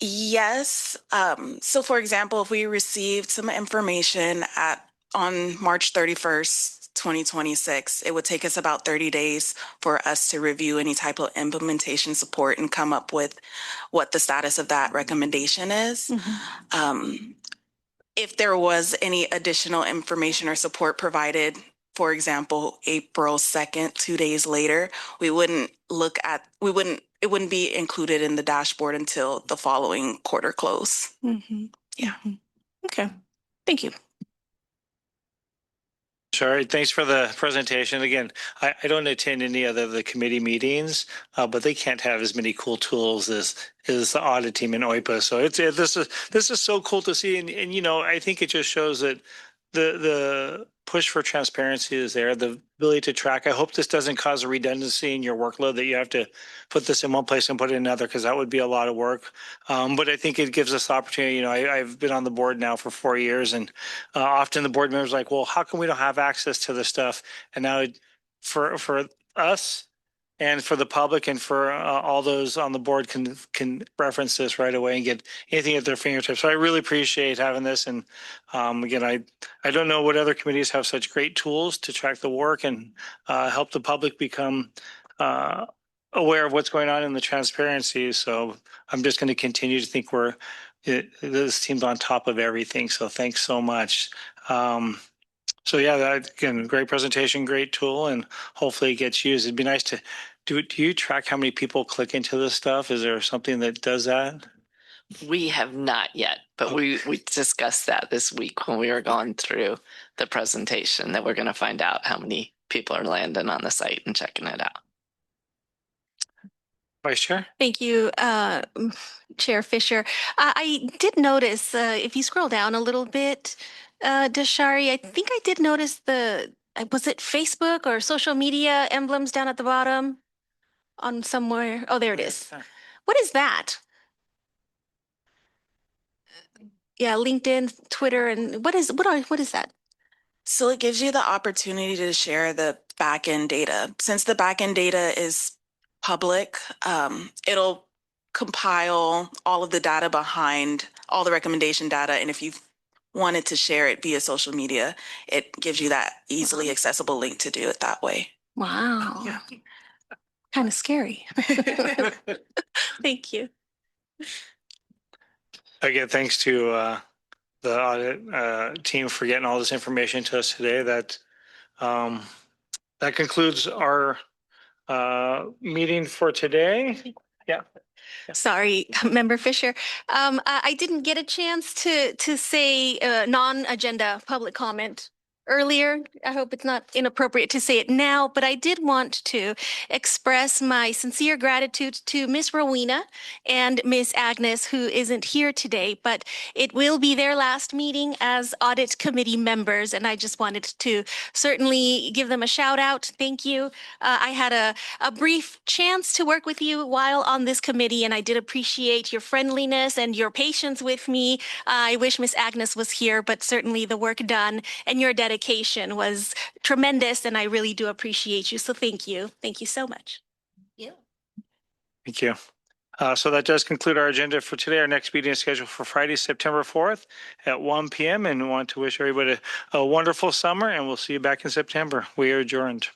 Yes. So for example, if we received some information on March 31st, 2026, it would take us about 30 days for us to review any type of implementation support and come up with what the status of that recommendation is. If there was any additional information or support provided, for example, April 2nd, 2 days later, it wouldn't be included in the dashboard until the following quarter close. Yeah. Okay. Thank you. Sorry, thanks for the presentation. Again, I don't attend any other of the committee meetings, but they can't have as many cool tools as the audit team in OIPA. So this is so cool to see, and you know, I think it just shows that the push for transparency is there, the ability to track. I hope this doesn't cause a redundancy in your workload that you have to put this in one place and put it in another, because that would be a lot of work. But I think it gives us the opportunity. You know, I've been on the board now for 4 years, and often the board members are like, well, how come we don't have access to this stuff? And now for us and for the public and for all those on the board can reference this right away and get anything at their fingertips. So I really appreciate having this. And again, I don't know what other committees have such great tools to track the work and help the public become aware of what's going on in the transparency. So I'm just going to continue to think this team's on top of everything. So thanks so much. So yeah, again, great presentation, great tool, and hopefully it gets used. It'd be nice to do you track how many people click into this stuff? Is there something that does that? We have not yet, but we discussed that this week when we were going through the presentation, that we're going to find out how many people are landing on the site and checking it out. Vice Chair? Thank you, Chair Fisher. I did notice, if you scroll down a little bit, Dashari, I think I did notice was it Facebook or social media emblems down at the bottom on somewhere? Oh, there it is. What is that? Yeah, LinkedIn, Twitter, and what is that? So it gives you the opportunity to share the backend data. Since the backend data is public, it'll compile all of the data behind all the recommendation data. And if you wanted to share it via social media, it gives you that easily accessible link to do it that way. Wow. Yeah. Kind of scary. Thank you. Again, thanks to the audit team for getting all this information to us today. That concludes our meeting for today. Yeah. Sorry, Member Fisher. I didn't get a chance to say non-agenda public comment earlier. I hope it's not inappropriate to say it now, but I did want to express my sincere gratitude to Ms. Rowena and Ms. Agnes, who isn't here today, but it will be their last meeting as audit committee members. And I just wanted to certainly give them a shout out. Thank you. I had a brief chance to work with you while on this committee, and I did appreciate your friendliness and your patience with me. I wish Ms. Agnes was here, but certainly the work done and your dedication was tremendous, and I really do appreciate you. So thank you. Thank you so much. Yeah. Thank you. So that does conclude our agenda for today. Our next meeting is scheduled for Friday, September 4th at 1 p.m. And we want to wish everybody a wonderful summer, and we'll see you back in September. We are adjourned.